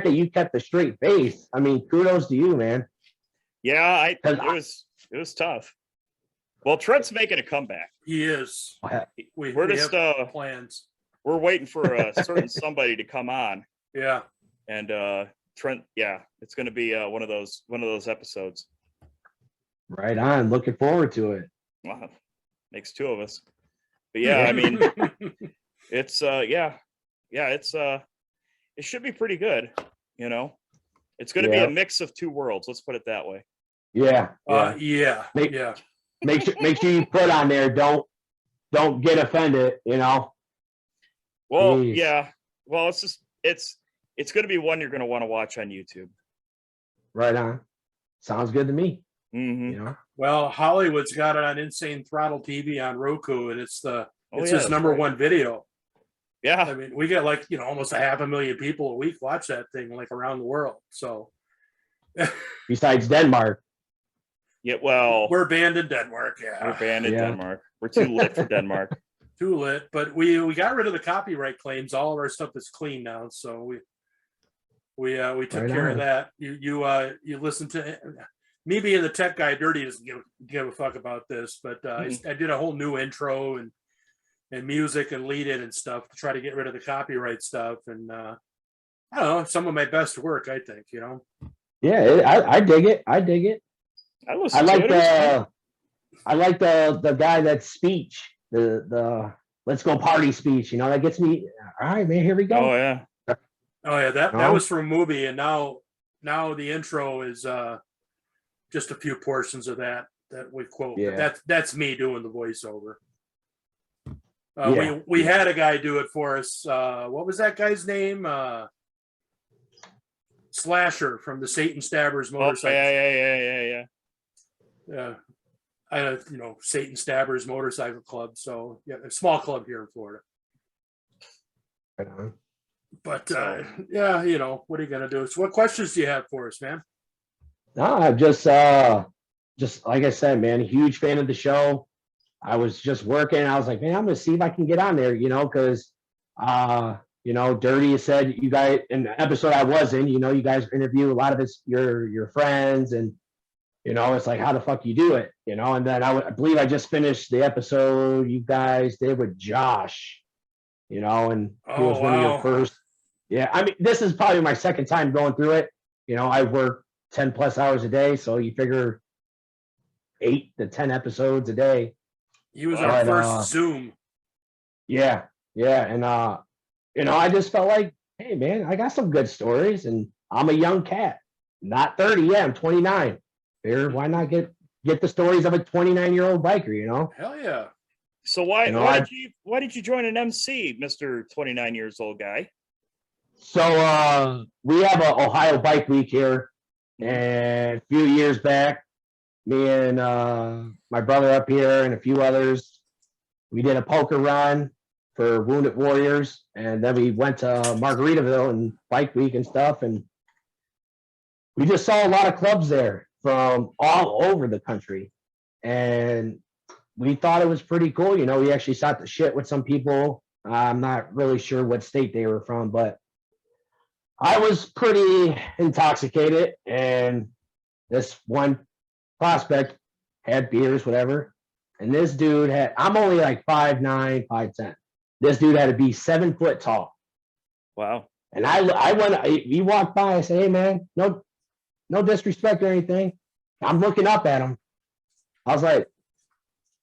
E: that you kept a straight face. I mean, kudos to you, man.
D: Yeah, it
E: 'Cause
D: was tough. Well, Trent's making a comeback.
A: He is. We
D: We're just
A: have plans.
D: we're waiting for a certain somebody to come on,
A: Yeah.
D: and Trent, yeah, it's going to be one of those episodes.
E: Right on. Looking forward to it.
D: Wow, makes two of us. But yeah, I mean, it's it should be pretty good. You know, it's going to be
E: Yeah.
D: a mix of two worlds. Let's put it that way.
E: Yeah.
A: Yeah.
E: Make-
A: Yeah.
E: Make sure you put on there. Don't get offended.
D: Well,
E: Jeez.
D: yeah. Well, it's going to be one you're going to want to watch on YouTube.
E: Right on. Sounds good to me.
D: Mm-hmm.
E: You know.
A: Well, Hollywood's got it on Insane Throttle TV on Roku, and it's
D: Oh,
A: his
D: yeah, that's
A: number
D: right.
A: one video.
D: Yeah.
A: I mean, we get like, almost 500,000 people a week watch that thing like around the world. So
E: Besides Denmark.
D: Yeah. Well,
A: we're banned in Denmark. Yeah.
D: we're banned in
E: Yeah.
D: Denmark. We're too lit for Denmark.
A: Too lit, but we got rid of the copyright claims. All of our stuff is clean now. So we took
E: Right
A: care
E: on.
A: of that. You listen to me being the tech guy. Dirty doesn't give a fuck about this, but I did a whole new intro and music and lead in and stuff to try to get rid of the copyright stuff. And I don't know, some of my best work, I think.
E: Yeah, I dig it. I dig it.
D: I listen to it.
E: I like the guy that speech, the let's go party speech. That gets me. All right, man, here we go.
D: Oh yeah.
A: Oh yeah, that was from a movie, and now the intro is just a few portions of that we quote.
E: Yeah.
A: But that's me doing the voiceover.
E: Yeah.
A: We had a guy do it for us. What was that guy's name? Slasher from the Satan Stabbers
D: Oh,
A: motorcycle.
D: yeah.
A: Satan Stabbers Motorcycle Club. So yeah, a small club here in Florida.
E: Right on.
A: But yeah, what are you gonna do? So what questions do you have for us, man?
E: No, I'm just like I said, man, huge fan of the show. I was just working. I was like, man, I'm gonna see if I can get on there, because Dirty has said you guys in the episode I was in, you guys interview a lot of your friends, and it's like, how the fuck you do it, and then I believe I just finished the episode you guys did with Josh, and he was one of your first. Yeah, I mean, this is probably my second time going through it. I work 10 plus hours a day, so you figure 8 to 10 episodes a day.
A: He was our first Zoom.
E: Yeah, and I just felt like, hey man, I got some good stories, and I'm a young cat, not 30. Yeah, I'm 29. Figure, why not get the stories of a 29-year-old biker?
A: Hell yeah.
D: So why did you join an MC, Mr. 29 years old guy?
E: So we have a Ohio Bike Week here, and a few years back, me and my brother up here and a few others, we did a poker run for Wounded Warriors, and then we went to Margaritaville and Bike Week and stuff, and we just saw a lot of clubs there from all over the country, and we thought it was pretty cool. We actually shot the shit with some people. I'm not really sure what state they were from, but I was pretty intoxicated, and this one prospect had beers, whatever, and this dude I'm only like 5'9", 5'10". This dude had to be 7 foot tall.
D: Wow.
E: And he walked by, I said, hey man, no disrespect or anything. I'm looking up at him. I was like,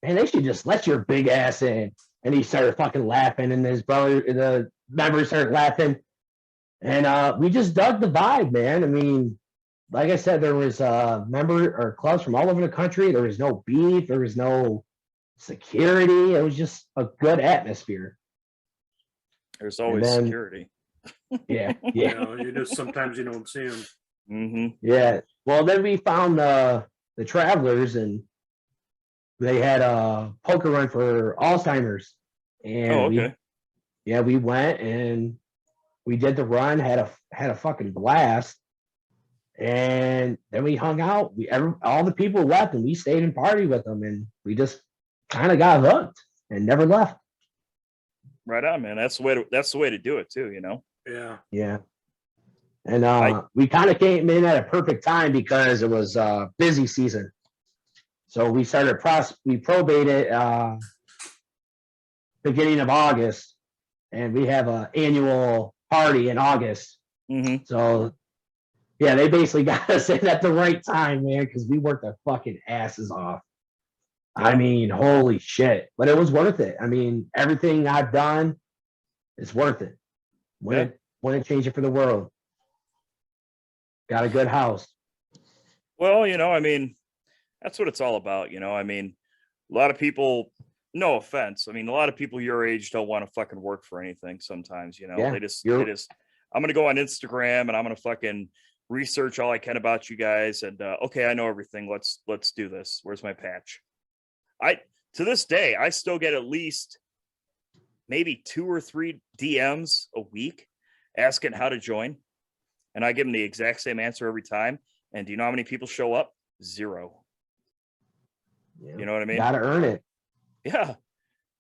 E: man, they should just let your big ass in. And he started fucking laughing, and the members started laughing. And we just dug the vibe, man. I mean, like I said, there was member or clubs from all over the country. There was no beef. There was no security. It was just a good atmosphere.
D: There's always security.
E: Yeah.
A: You just sometimes you don't see them.
D: Mm-hmm.
E: Yeah. Well, then we found the Travelers, and they had a poker run for Alzheimer's. And we went and we did the run, had a fucking blast. And then we hung out. All the people left, and we stayed and partied with them, and we just kind of got hooked and never left.
D: Right on, man. That's the way to do it too,
A: Yeah.
E: Yeah. And we kind of came in at a perfect time because it was busy season. So we started we probated beginning of August, and we have an annual party in August.
D: Mm-hmm.
E: So yeah, they basically got us in at the right time, man, because we worked our fucking asses off. I mean, holy shit. But it was worth it. I mean, everything I've done is worth it. Wouldn't change it for the world. Got a good house.
D: Well, I mean, that's what it's all about, I mean, a lot of people, no offense, I mean, a lot of people your age don't want to fucking work for anything sometimes,
E: Yeah,
D: they just I'm gonna go on Instagram and I'm gonna fucking research all I can about you guys, and okay, I know everything, let's do this. Where's my patch? To this day, I still get at least maybe 2 or 3 DMs a week asking how to join. And I give them the exact same answer every time. And do you know how many people show up? 0.
E: Yeah.
D: You know what I mean?
E: Got to earn it.
D: Yeah.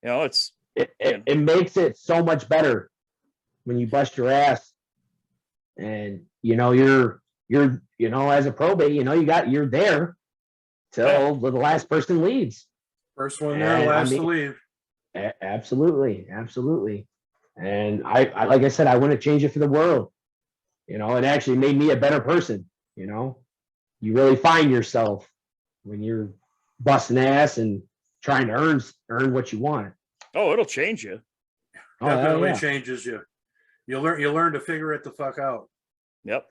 D: You know,
E: It makes it so much better when you bust your ass and, you know, you're, you know, as a probate, you know, you're there till the last person leaves.
A: First one there, last to leave.
E: Absolutely. Absolutely. And I, like I said, I wouldn't change it for the world. You know, it actually made me a better person. You know, you really find yourself when you're busting ass and trying to earn what you want.
D: Oh, it'll change you.
A: Definitely changes you. You learn to figure it the fuck out.
D: Yep.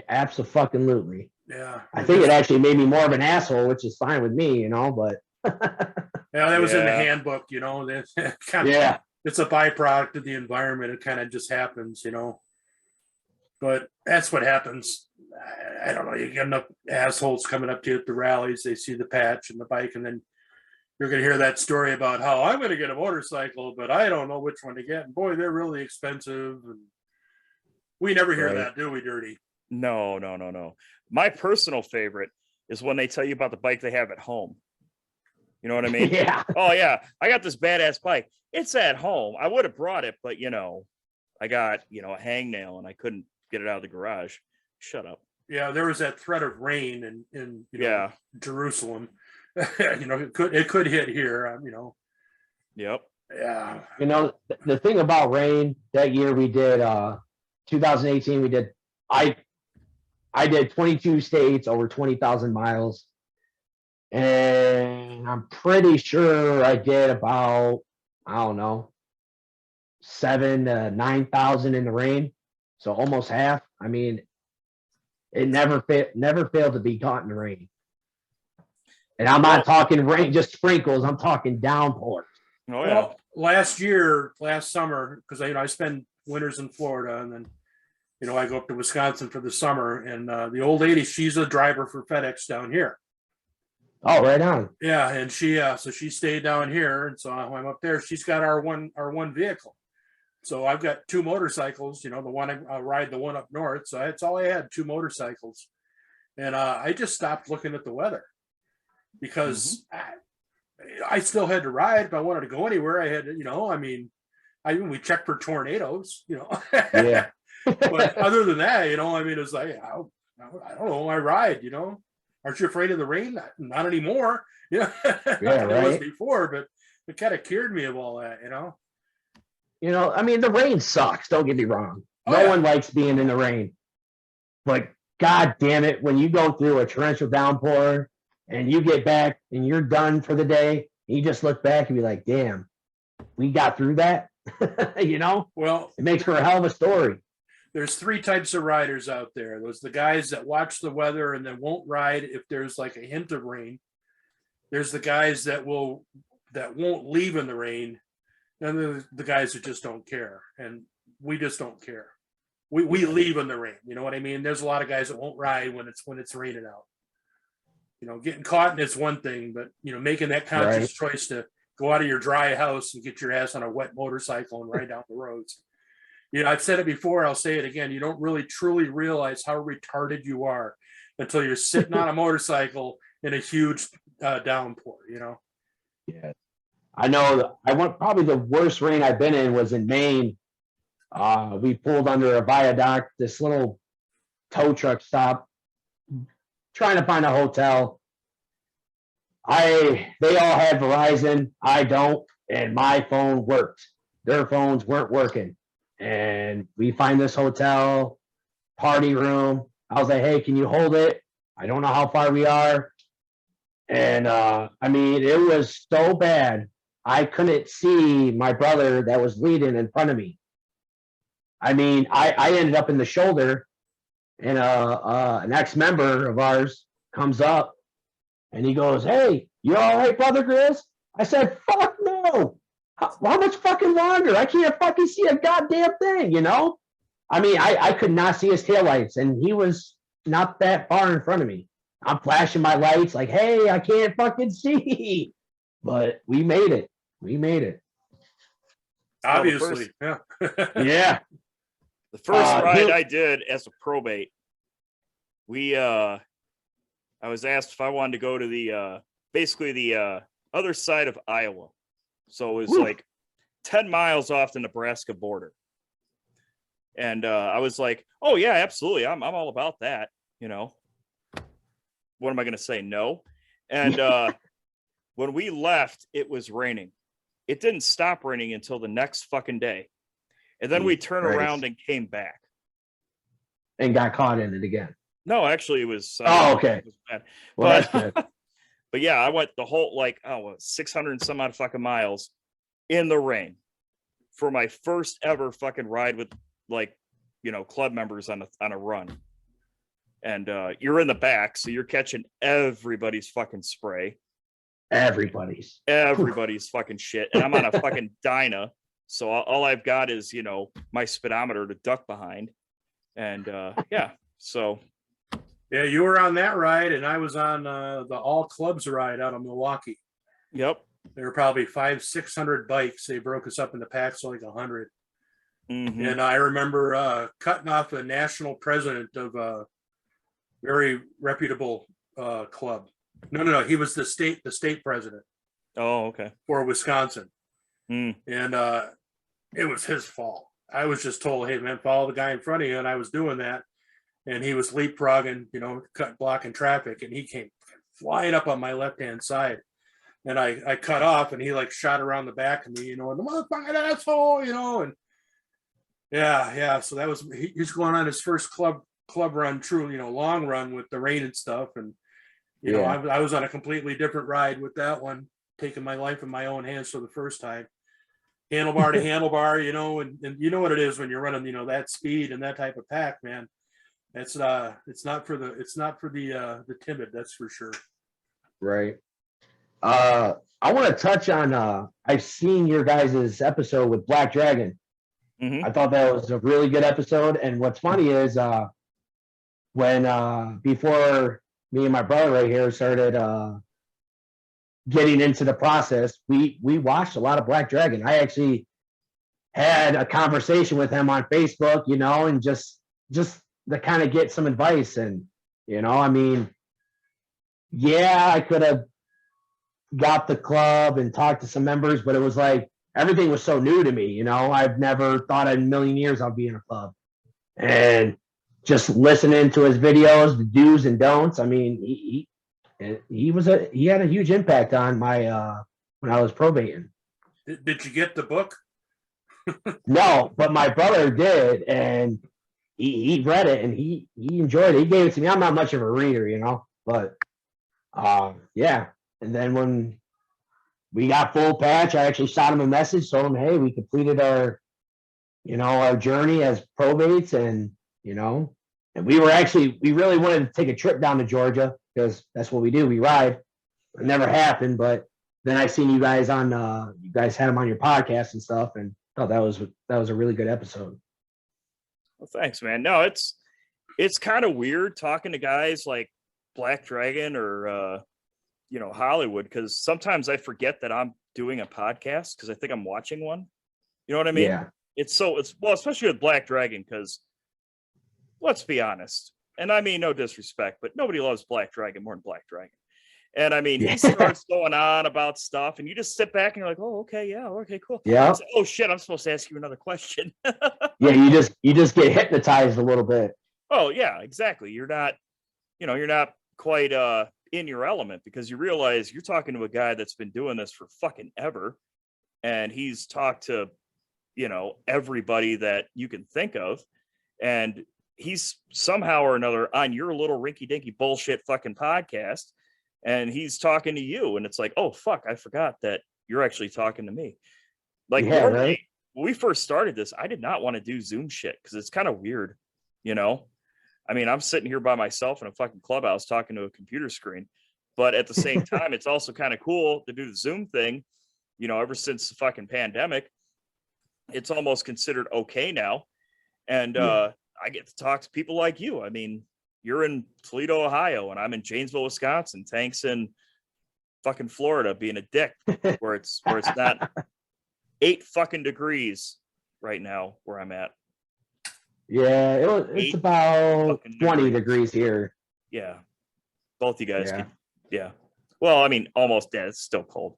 E: Absolutely.
A: Yeah.
E: I think it actually made me more of an asshole, which is fine with me, you know, but
A: yeah, that was in the handbook, you know.
E: Yeah.
A: It's a byproduct of the environment. It kind of just happens, you know. But that's what happens. I don't know. You get enough assholes coming up to you at the rallies. They see the patch and the bike, and then you're going to hear that story about how I'm going to get a motorcycle, but I don't know which one to get. And boy, they're really expensive. And we never hear that, do we, Dirty?
D: No. My personal favorite is when they tell you about the bike they have at home. You know what I mean?
E: Yeah.
D: Oh, yeah. I got this badass bike. It's at home. I would have brought it, but, you know, I got, you know, a hangnail and I couldn't get it out of the garage. Shut up.
A: Yeah, there was that threat of rain in you know, Jerusalem. You know, it could hit here. You know.
D: Yep.
A: Yeah.
E: You know, the thing about rain that year we did 2018 we did I did 22 states over 20,000 miles, and I'm pretty sure I did about, I don't know, 7,000 to 9,000 in the rain, so almost half. I mean, it never failed to be caught in the rain. And I'm not talking rain, just sprinkles. I'm talking downpours.
D: Oh, yeah.
A: Well, last summer, because I spend winters in Florida, and then you know I go up to Wisconsin for the summer. And the old lady, she's a driver for FedEx down here.
E: Oh, right on.
A: Yeah, and so she stayed down here, and so I'm up there. She's got our one vehicle. So I've got 2 motorcycles. You know, the one I ride the one up north. So that's all I had, 2 motorcycles, and I just stopped looking at the weather because I still had to ride. If I wanted to go anywhere, I had to, you know, I mean, we checked for tornadoes, you know.
E: Yeah.
A: But other than that, you know, I mean, it's like, I don't know, I ride, you know. Aren't you afraid of the rain? Not anymore. You know,
E: Yeah,
A: it was
E: right.
A: before, but it kind of cured me of all that, you know.
E: You know, I mean, the rain sucks. Don't get me wrong. No one likes being in the rain. But God damn it, when you go through a torrential downpour and you get back and you're done for the day, you just look back and be like, damn, we got through that. You know?
A: Well,
E: it makes for a hell of a story.
A: There's 3 types of riders out there. There's the guys that watch the weather and then won't ride if there's like a hint of rain. There's the guys that won't leave in the rain. And then the guys that just don't care. And we just don't care. We leave in the rain. You know what I mean? There's a lot of guys that won't ride when it's raining out. You know, getting caught in it's one thing, but you know, making that conscious choice to go out of your dry house and get your ass on a wet motorcycle and ride down the roads. You know, I've said it before, I'll say it again. You don't really truly realize how retarded you are until you're sitting on a motorcycle in a huge downpour, you know?
E: Yeah. I know probably the worst rain I've been in was in Maine. We pulled under a viaduct, this little tow truck stop, trying to find a hotel. They all had Verizon, I don't, and my phone worked. Their phones weren't working. And we find this hotel, party room. I was like, hey, can you hold it? I don't know how far we are. And I mean, it was so bad. I couldn't see my brother that was leading in front of me. I mean, I ended up in the shoulder, and an ex-member of ours comes up and he goes, hey, you all right, brother Grizz? I said, fuck no. How much fucking longer? I can't fucking see a goddamn thing, you know? I mean, I could not see his taillights, and he was not that far in front of me. I'm flashing my lights like, hey, I can't fucking see. But we made it. We made it.
D: Well,
A: Obviously, yeah.
E: Yeah.
D: The first ride
E: Who-
D: I did as a probate, I was asked if I wanted to go to the basically the other side of Iowa. So it was
E: Woo.
D: like 10 miles off the Nebraska border. And I was like, oh yeah, absolutely. I'm all about that. You know, what am I going to say? No. And when we left, it was raining. It didn't stop raining until the next fucking day. And then we turned
E: Christ.
D: around and came back.
E: And got caught in it again.
D: No, actually it was.
E: Oh, okay.
D: It was bad.
E: Well,
D: But-
E: that's good.
D: But yeah, I went the whole 600 and some odd fucking miles in the rain for my first ever fucking ride with club members on a run. And you're in the back, so you're catching everybody's fucking spray,
E: Everybody's.
D: everybody's fucking shit, and I'm on a fucking Dyna, so all I've got is my speedometer to duck behind, and yeah, so.
A: Yeah, you were on that ride, and I was on the all clubs ride out of Milwaukee.
D: Yep.
A: There were probably 500-600 bikes. They broke us up into packs of like 100.
D: Mhm.
A: And I remember cutting off a national president of a very reputable club. No. He was the state president
D: Oh, okay.
A: for Wisconsin.
D: Mm.
A: And it was his fault. I was just told, hey, man, follow the guy in front of you. And I was doing that. And he was leapfrogging, blocking traffic. And he came flying up on my left-hand side. And I cut off, and he like shot around the back of me, and the motherfucking asshole, and yeah. So that was, he's going on his first club run, true, long run with the rain and stuff. And, I was on a completely different ride with that one, taking my life in my own hands for the first time. Handlebar to handlebar, and you know what it is when you're running, that speed and that type of pack, man. It's not for the timid, that's for sure.
E: Right. I want to touch on, I've seen your guys' episode with Black Dragon.
D: Mhm.
E: I thought that was a really good episode. And what's funny is when before me and my brother right here started getting into the process, we watched a lot of Black Dragon. I actually had a conversation with him on Facebook, and just to kind of get some advice. And I mean, yeah, I could have got the club and talked to some members, but it was like everything was so new to me. I've never thought in a million years I'll be in a club. And just listening to his videos, the do's and don'ts. I mean, he had a huge impact on my when I was probating.
A: Did you get the book?
E: No, but my brother did, and he read it and he enjoyed it. He gave it to me. I'm not much of a reader, but yeah. And then when we got full patch, I actually shot him a message, told him, hey, we completed our journey as probates, and and we really wanted to take a trip down to Georgia because that's what we do. We ride. It never happened, but then I seen you guys had him on your podcast and stuff, and thought that was a really good episode.
D: Well, thanks, man. No, it's kind of weird talking to guys like Black Dragon or Hollywood, because sometimes I forget that I'm doing a podcast because I think I'm watching one. You know what I mean?
E: Yeah.
D: It's especially with Black Dragon, because let's be honest, and I mean no disrespect, but nobody loves Black Dragon more than Black Dragon. And I mean, he starts going on about stuff, and you just sit back and you're like, oh, okay, yeah, okay, cool.
E: Yeah.
D: Like, oh shit, I'm supposed to ask you another question.
E: Yeah, you just get hypnotized a little bit.
D: Oh yeah, exactly. You're not quite in your element, because you realize you're talking to a guy that's been doing this for fucking ever, and he's talked to everybody that you can think of, and he's somehow or another on your little rinky-dinky bullshit fucking podcast, and he's talking to you, and it's like, oh fuck, I forgot that you're actually talking to me. Like,
E: Yeah,
D: normally,
E: right?
D: when we first started this, I did not want to do Zoom shit because it's kind of weird, I mean, I'm sitting here by myself in a fucking clubhouse talking to a computer screen, but at the same time, it's also kind of cool to do the Zoom thing. Ever since the fucking pandemic, it's almost considered okay now. And I get to talk to people like you. I mean, you're in Toledo, Ohio, and I'm in Janesville, Wisconsin. Tank's in fucking Florida being a dick where it's not 8 fucking degrees right now where I'm at.
E: Yeah, it's
D: 8
E: about
D: fucking
E: 20
D: degrees.
E: degrees here.
D: Yeah. Both you guys
E: Yeah.
D: can. Yeah. Well, I mean, almost dead. It's still cold.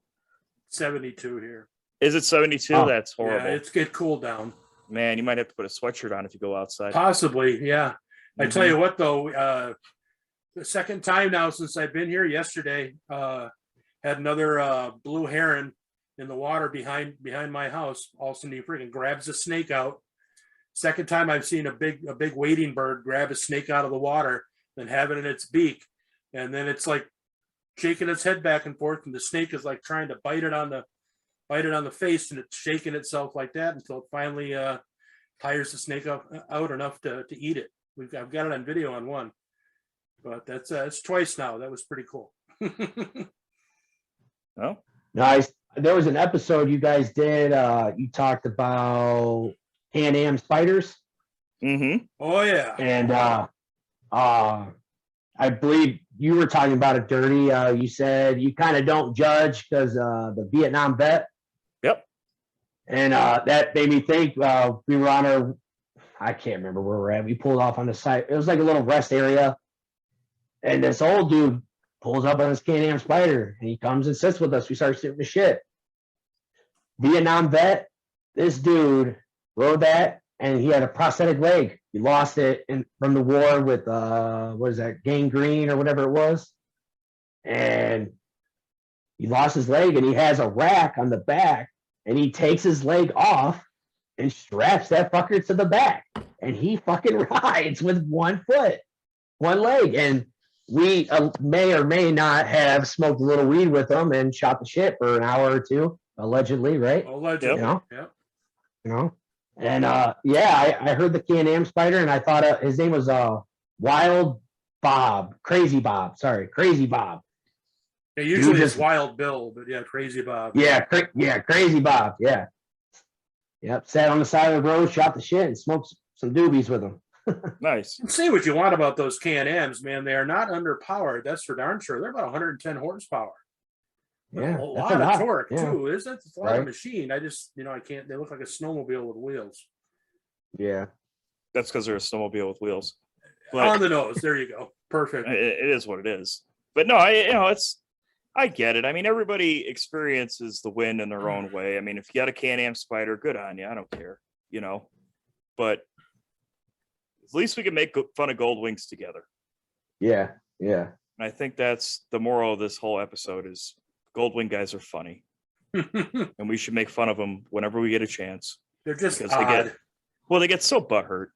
A: 72 here.
D: Is it 72?
E: Oh.
D: That's horrible.
A: Yeah, it's cooled down.
D: Man, you might have to put a sweatshirt on if you go outside.
A: Possibly, yeah. I tell
D: Mhm.
A: you what, though, the second time now since I've been here yesterday, had another blue heron in the water behind my house. All of a sudden, he freaking grabs a snake out. Second time I've seen a big wading bird grab a snake out of the water and have it in its beak, and then it's like shaking its head back and forth, and the snake is like trying to bite it on the face, and it's shaking itself like that until it finally tires the snake out enough to eat it. I've got it on video on one, but that's it's twice now. That was pretty cool.
D: Oh,
E: Nice. There was an episode you guys did. You talked about Can-Am spiders,
D: mm-hmm.
E: Oh yeah. And I believe you were talking about it, Dirty. You said you kind of don't judge because the Vietnam vet.
D: Yep.
E: And that made me think we were on our, I can't remember where we're at. We pulled off on the site. It was like a little rest area. And this old dude pulls up on his Can-Am Spider and he comes and sits with us. We start shooting the shit. Vietnam vet, this dude rode that and he had a prosthetic leg. He lost it from the war with, what is that, gangrene or whatever it was. And he lost his leg and he has a rack on the back and he takes his leg off and straps that fucker to the back. And he fucking rides with 1 foot, 1 leg. And we may or may not have smoked a little weed with him and shot the shit for an hour or two, allegedly, right?
A: Allegedly,
E: You know? And yeah, I heard the Can-Am Spider and I thought his name was Wild Bob, Crazy Bob. Sorry, Crazy Bob.
A: Yeah, usually
E: just-
A: it's Wild Bill, but yeah, Crazy Bob.
E: Yeah, Crazy Bob. Yeah. Yep. Sat on the side of the road, shot the shit, and smoked some doobies with him.
D: Nice.
A: Say what you want about those Can-Ams, man. They are not underpowered. That's for darn sure. They're about 110 horsepower.
E: Yeah,
A: A
E: that's
A: lot
E: a
A: of
E: lot.
A: torque
E: Yeah.
A: too. It's a lot
E: Right.
A: of machine. I just, I can't. They look like a snowmobile with wheels.
E: Yeah.
D: That's because they're a snowmobile with wheels.
A: On
D: But
A: the nose. There you go. Perfect.
D: it is what it is. But no, I get it. I mean, everybody experiences the wind in their own way. I mean, if you got a Can-Am Spider, good on you. I don't care, But at least we can make fun of Gold Wings together.
E: Yeah. Yeah.
D: And I think that's the moral of this whole episode is Gold Wing guys are funny. And we should make fun of them whenever we get a chance.
A: They're just
D: Because
A: odd.
D: they get so butthurt,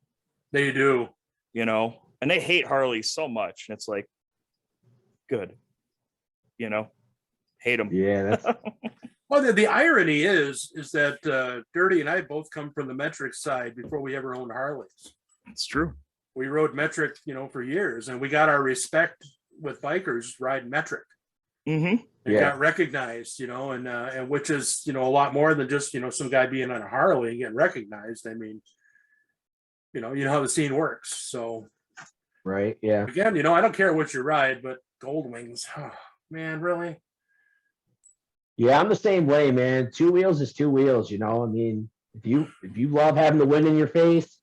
A: They do.
D: and they hate Harley so much. And it's like, good, hate them.
E: Yeah. That's
A: Well, the irony is that Dirty and I both come from the metric side before we ever owned Harleys.
D: It's true.
A: We rode metric, for years, and we got our respect with bikers riding metric.
D: Mm-hmm.
A: It
E: Yeah.
A: got recognized, and which is, a lot more than just, some guy being on a Harley and getting recognized. I mean, you know how the scene works. So
E: right. Yeah.
A: again, I don't care what you ride, but Gold Wings, oh, man, really?
E: Yeah. I'm the same way, man. 2 wheels is 2 wheels. I mean, if you love having the wind in your face,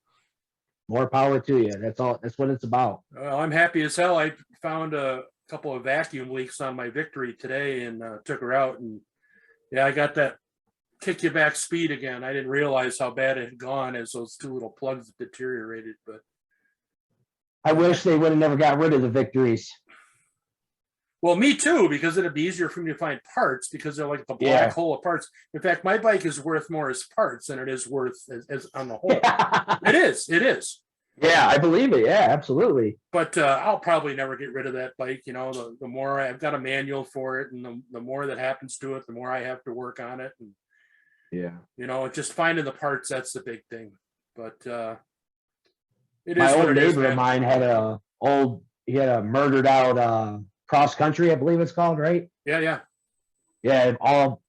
E: more power to you. That's all. That's what it's about.
A: Well, I'm happy as hell. I found a couple of vacuum leaks on my Victory today and took her out. And yeah, I got that kick you back speed again. I didn't realize how bad it had gone as those 2 little plugs deteriorated. But
E: I wish they would have never got rid of the Victories.
A: well, me too, because it'd be easier for me to find parts because they're like the black
E: Yeah.
A: hole of parts. In fact, my bike is worth more as parts than it is worth as on the whole. It is.
E: Yeah, I believe it. Yeah, absolutely.
A: But I'll probably never get rid of that bike. The more I've got a manual for it, and the more that happens to it, the more I have to work on it. And
E: Yeah.
A: just finding the parts, that's the big thing. But it
E: My
A: is what
E: old
A: it is,
E: neighbor of
A: man.
E: mine had a murdered out cross country, I believe it's called, right?
A: Yeah.
E: Yeah, all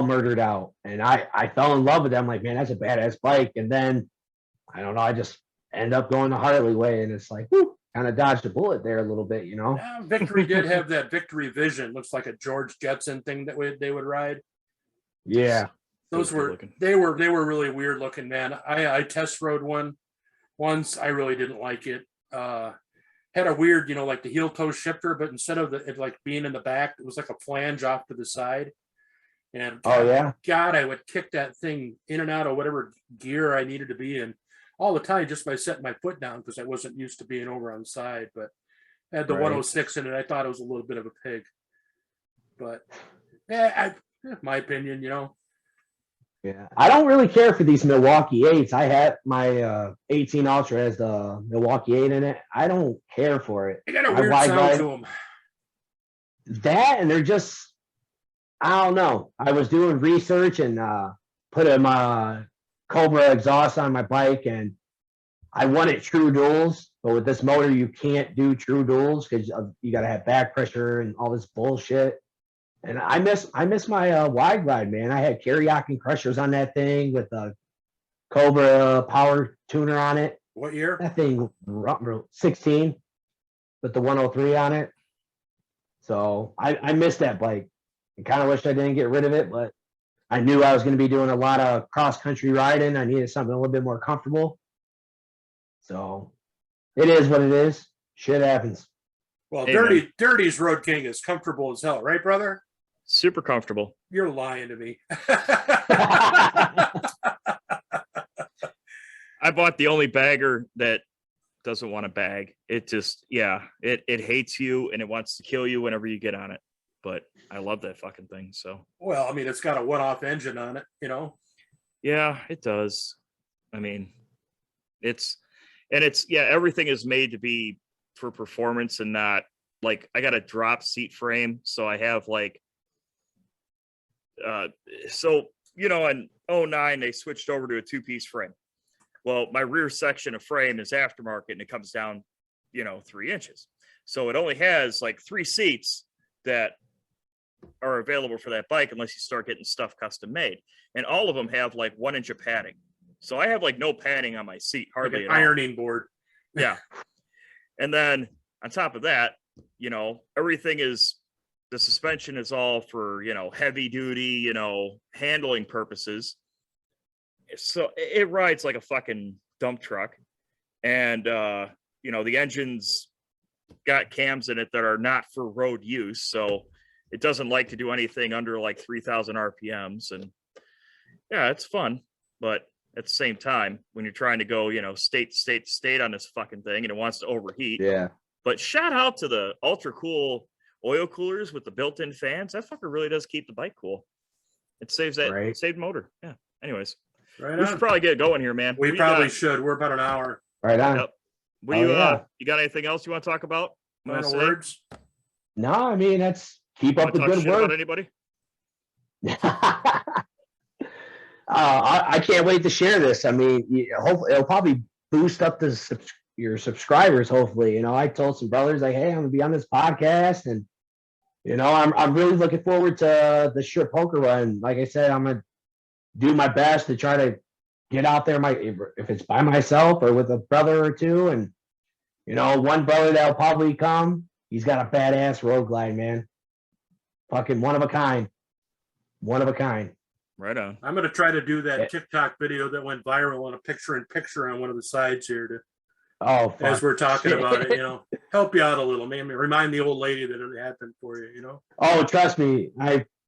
E: murdered out. And I fell in love with them. Like, man, that's a badass bike. And then I don't know, I just end up going the Harley way, and it's like, whoo, kind of dodged a bullet there a little bit,
A: Victory did have that Victory Vision. Looks like a George Jetson thing that they would ride.
E: Yeah.
A: Those
D: good
A: were
D: looking.
A: they were really weird looking, man. I test rode one once. I really didn't like it. Had a weird, like the heel toe shifter, but instead of it like being in the back, it was like a flange off to the side. And
E: Oh yeah.
A: God, I would kick that thing in and out of whatever gear I needed to be in all the time just by setting my foot down because I wasn't used to being over on the side. But I had the
E: Right.
A: 106 in it. I thought it was a little bit of a pig. But yeah, my opinion,
E: Yeah. I don't really care for these Milwaukee 8s. I had my 18 Ultra has the Milwaukee 8 in it. I don't care for it.
A: they got a
E: I
A: weird
E: wide
A: sound
E: ride-
A: to them.
E: That and they're just, I don't know. I was doing research and put a Cobra exhaust on my bike and I wanted true duals, but with this motor you can't do true duals because you got to have back pressure and all this bullshit. And I miss my wide glide, man. I had karaoke crushers on that thing with a Cobra power tuner on it.
A: What year?
E: That thing 16 with the 103 on it. So I missed that bike. I kind of wish I didn't get rid of it, but I knew I was going to be doing a lot of cross country riding. I needed something a little bit more comfortable. So it is what it is. Shit happens.
A: Well,
D: Hey,
A: Dirty's Road King is comfortable as hell, right, brother?
D: Super comfortable.
A: You're lying to me.
D: I bought the only bagger that doesn't want to bag. It just, it hates you and it wants to kill you whenever you get on it. But I love that fucking thing. So,
A: Well, I mean, it's got a one-off engine on it,
D: yeah, it does. I mean, everything is made to be for performance and not like I got a drop seat frame. So I have like, in 09, they switched over to a 2-piece frame. Well, my rear section of frame is aftermarket and it comes down, 3 inches. So it only has like 3 seats that are available for that bike unless you start getting stuff custom made. And all of them have like 1 inch of padding. So I have like no padding on my seat, hardly
A: like
D: at
A: an
D: all.
A: ironing board.
D: Yeah. And then on top of that, everything is, the suspension is all for, heavy duty, handling purposes. So it rides like a fucking dump truck. And, the engine's got cams in it that are not for road use. So it doesn't like to do anything under like 3,000 RPMs. And yeah, it's fun. But at the same time, when you're trying to go, state to state to state on this fucking thing and it wants to overheat.
E: Yeah.
D: But shout out to the ultra cool oil coolers with the built-in fans. That fucker really does keep the bike cool. It saves that
E: Right.
D: saved motor. Yeah. Anyways,
A: Right
D: we
A: on.
D: should probably get going here, man.
A: We
D: What do you
A: probably
D: got?
A: should. We're about an hour.
E: Right on.
D: Yep.
E: Yeah.
D: You got anything else you want to talk about?
A: Final words.
E: No, I mean, that's keep up
D: Want to
E: the
D: talk
E: good
D: shit about
E: work.
D: anybody?
E: I can't wait to share this. I mean, hopefully it'll probably boost up your subscribers. Hopefully, I told some brothers like, hey, I'm gonna be on this podcast, and I'm really looking forward to the Strip Poker Run. Like I said, I'm gonna do my best to try to get out there. If it's by myself or with a brother or two, and one brother that'll probably come. He's got a badass road glide, man. Fucking one of a kind. One of a kind.
D: Right on.
A: I'm going to try to do that
E: Yeah.
A: TikTok video that went viral on a picture-in-picture on one of the sides here to,
E: Oh, fuck.
A: as we're talking about it, help you out a little, man. Remind the old lady that it happened for you,
E: Oh, trust me.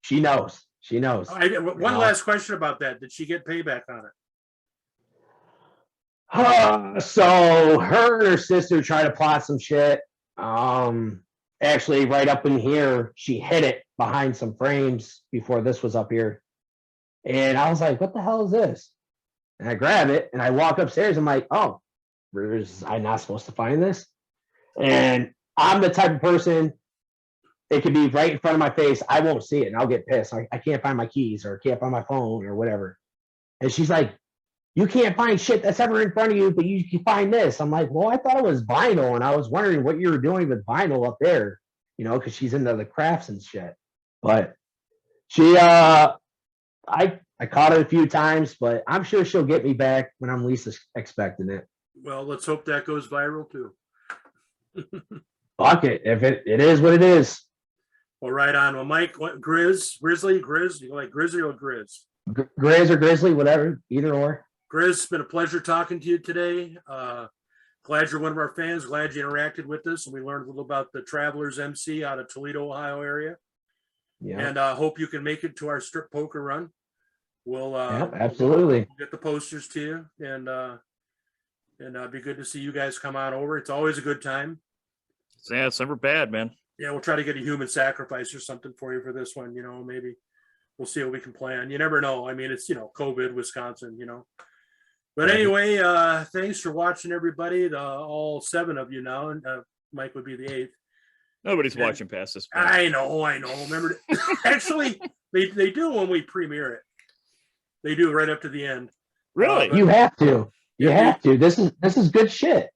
E: She knows. She knows.
A: One last question about that. Did she get payback on it?
E: So her and her sister tried to plot some shit. Actually, right up in here, she hid it behind some frames before this was up here. And I was like, what the hell is this? And I grab it and I walk upstairs. I'm like, oh, was I not supposed to find this? And I'm the type of person, it could be right in front of my face. I won't see it and I'll get pissed. I can't find my keys or can't find my phone or whatever. And she's like, you can't find shit that's ever in front of you, but you can find this. I'm like, well, I thought it was vinyl, and I was wondering what you were doing with vinyl up there, because she's into the crafts and shit. But she, I caught it a few times, but I'm sure she'll get me back when I'm least expecting it.
A: Well, let's hope that goes viral too.
E: Fuck it. If it is what it is.
A: Well, right on. Well, Mike, Grizzly, you like Grizzly or Grizz?
E: Grizz or Grizzly, whatever, either or.
A: Grizz, it's been a pleasure talking to you today. Glad you're one of our fans. Glad you interacted with us and we learned a little about the Travelers MC out of Toledo, Ohio area.
E: Yeah.
A: And hope you can make it to our strip poker run. We'll
E: Absolutely.
A: we'll get the posters to you and be good to see you guys come on over. It's always a good time.
D: Yeah, it's never bad, man.
A: Yeah, we'll try to get a human sacrifice or something for you for this one. Maybe we'll see what we can plan. You never know. I mean, it's COVID, Wisconsin. But anyway, thanks for watching, everybody. All 7 of you now, and Mike would be the 8th.
D: Nobody's watching past this point.
A: I know. Remember, actually, they do when we premiere it. They do right up to the end.
D: Really?
E: You have to. You have to. This is good shit.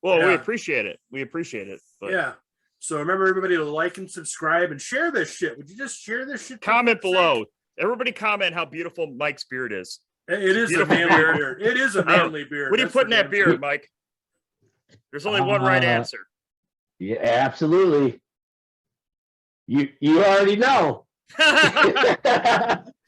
D: Well,
A: Yeah.
D: we appreciate it. We appreciate it. But
A: Yeah. So remember, everybody, to like and subscribe and share this shit. Would you just share this shit?
D: comment below. Everybody comment how beautiful Mike's beard is.
A: It is a
D: Beautiful
A: manly
D: beard.
A: beard. It is a manly beard.
D: What do you
A: That's
D: put in
A: for
D: that
A: damn
D: beard,
A: sure.
D: Mike? There's only one right answer.
E: Yeah, absolutely. You already know.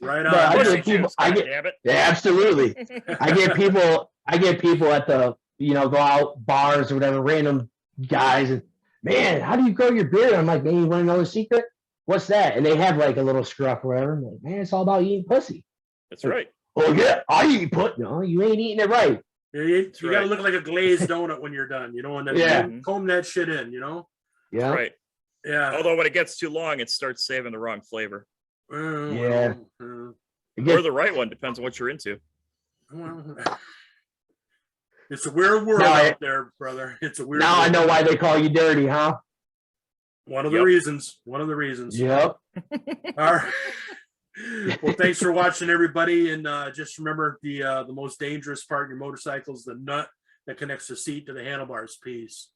A: Right
E: No,
A: on.
E: I
D: Pussy
E: get people-
D: juice,
E: I get-
D: goddammit.
E: Yeah, absolutely. I get people at the, go out bars or whatever, random guys, and man, how do you grow your beard? I'm like, man, you want to know the secret? What's that? And they have like a little scruff or whatever. I'm like, man, it's all about eating pussy.
D: That's right.
E: Oh yeah, I eat pussy. No, you ain't eating it right.
A: You
D: right.
A: gotta look like a glazed donut when you're done, and then
E: Yeah.
A: comb that shit in,
E: Yeah.
D: Right.
A: Yeah.
D: Although when it gets too long, it starts saving the wrong flavor.
E: Yeah. It
D: Or
E: gets-
D: the right one, depends on what you're into.
A: It's a weird world
E: Now
A: out there, brother. It's a weird
E: now I
A: world.
E: know why they call you dirty, huh?
A: One of the
D: Yep.
A: reasons. One of the reasons.
E: Yep.
A: All right. Well, thanks for watching, everybody. And just remember, the most dangerous part of your motorcycle is the nut that connects the seat to the handlebars. Peace.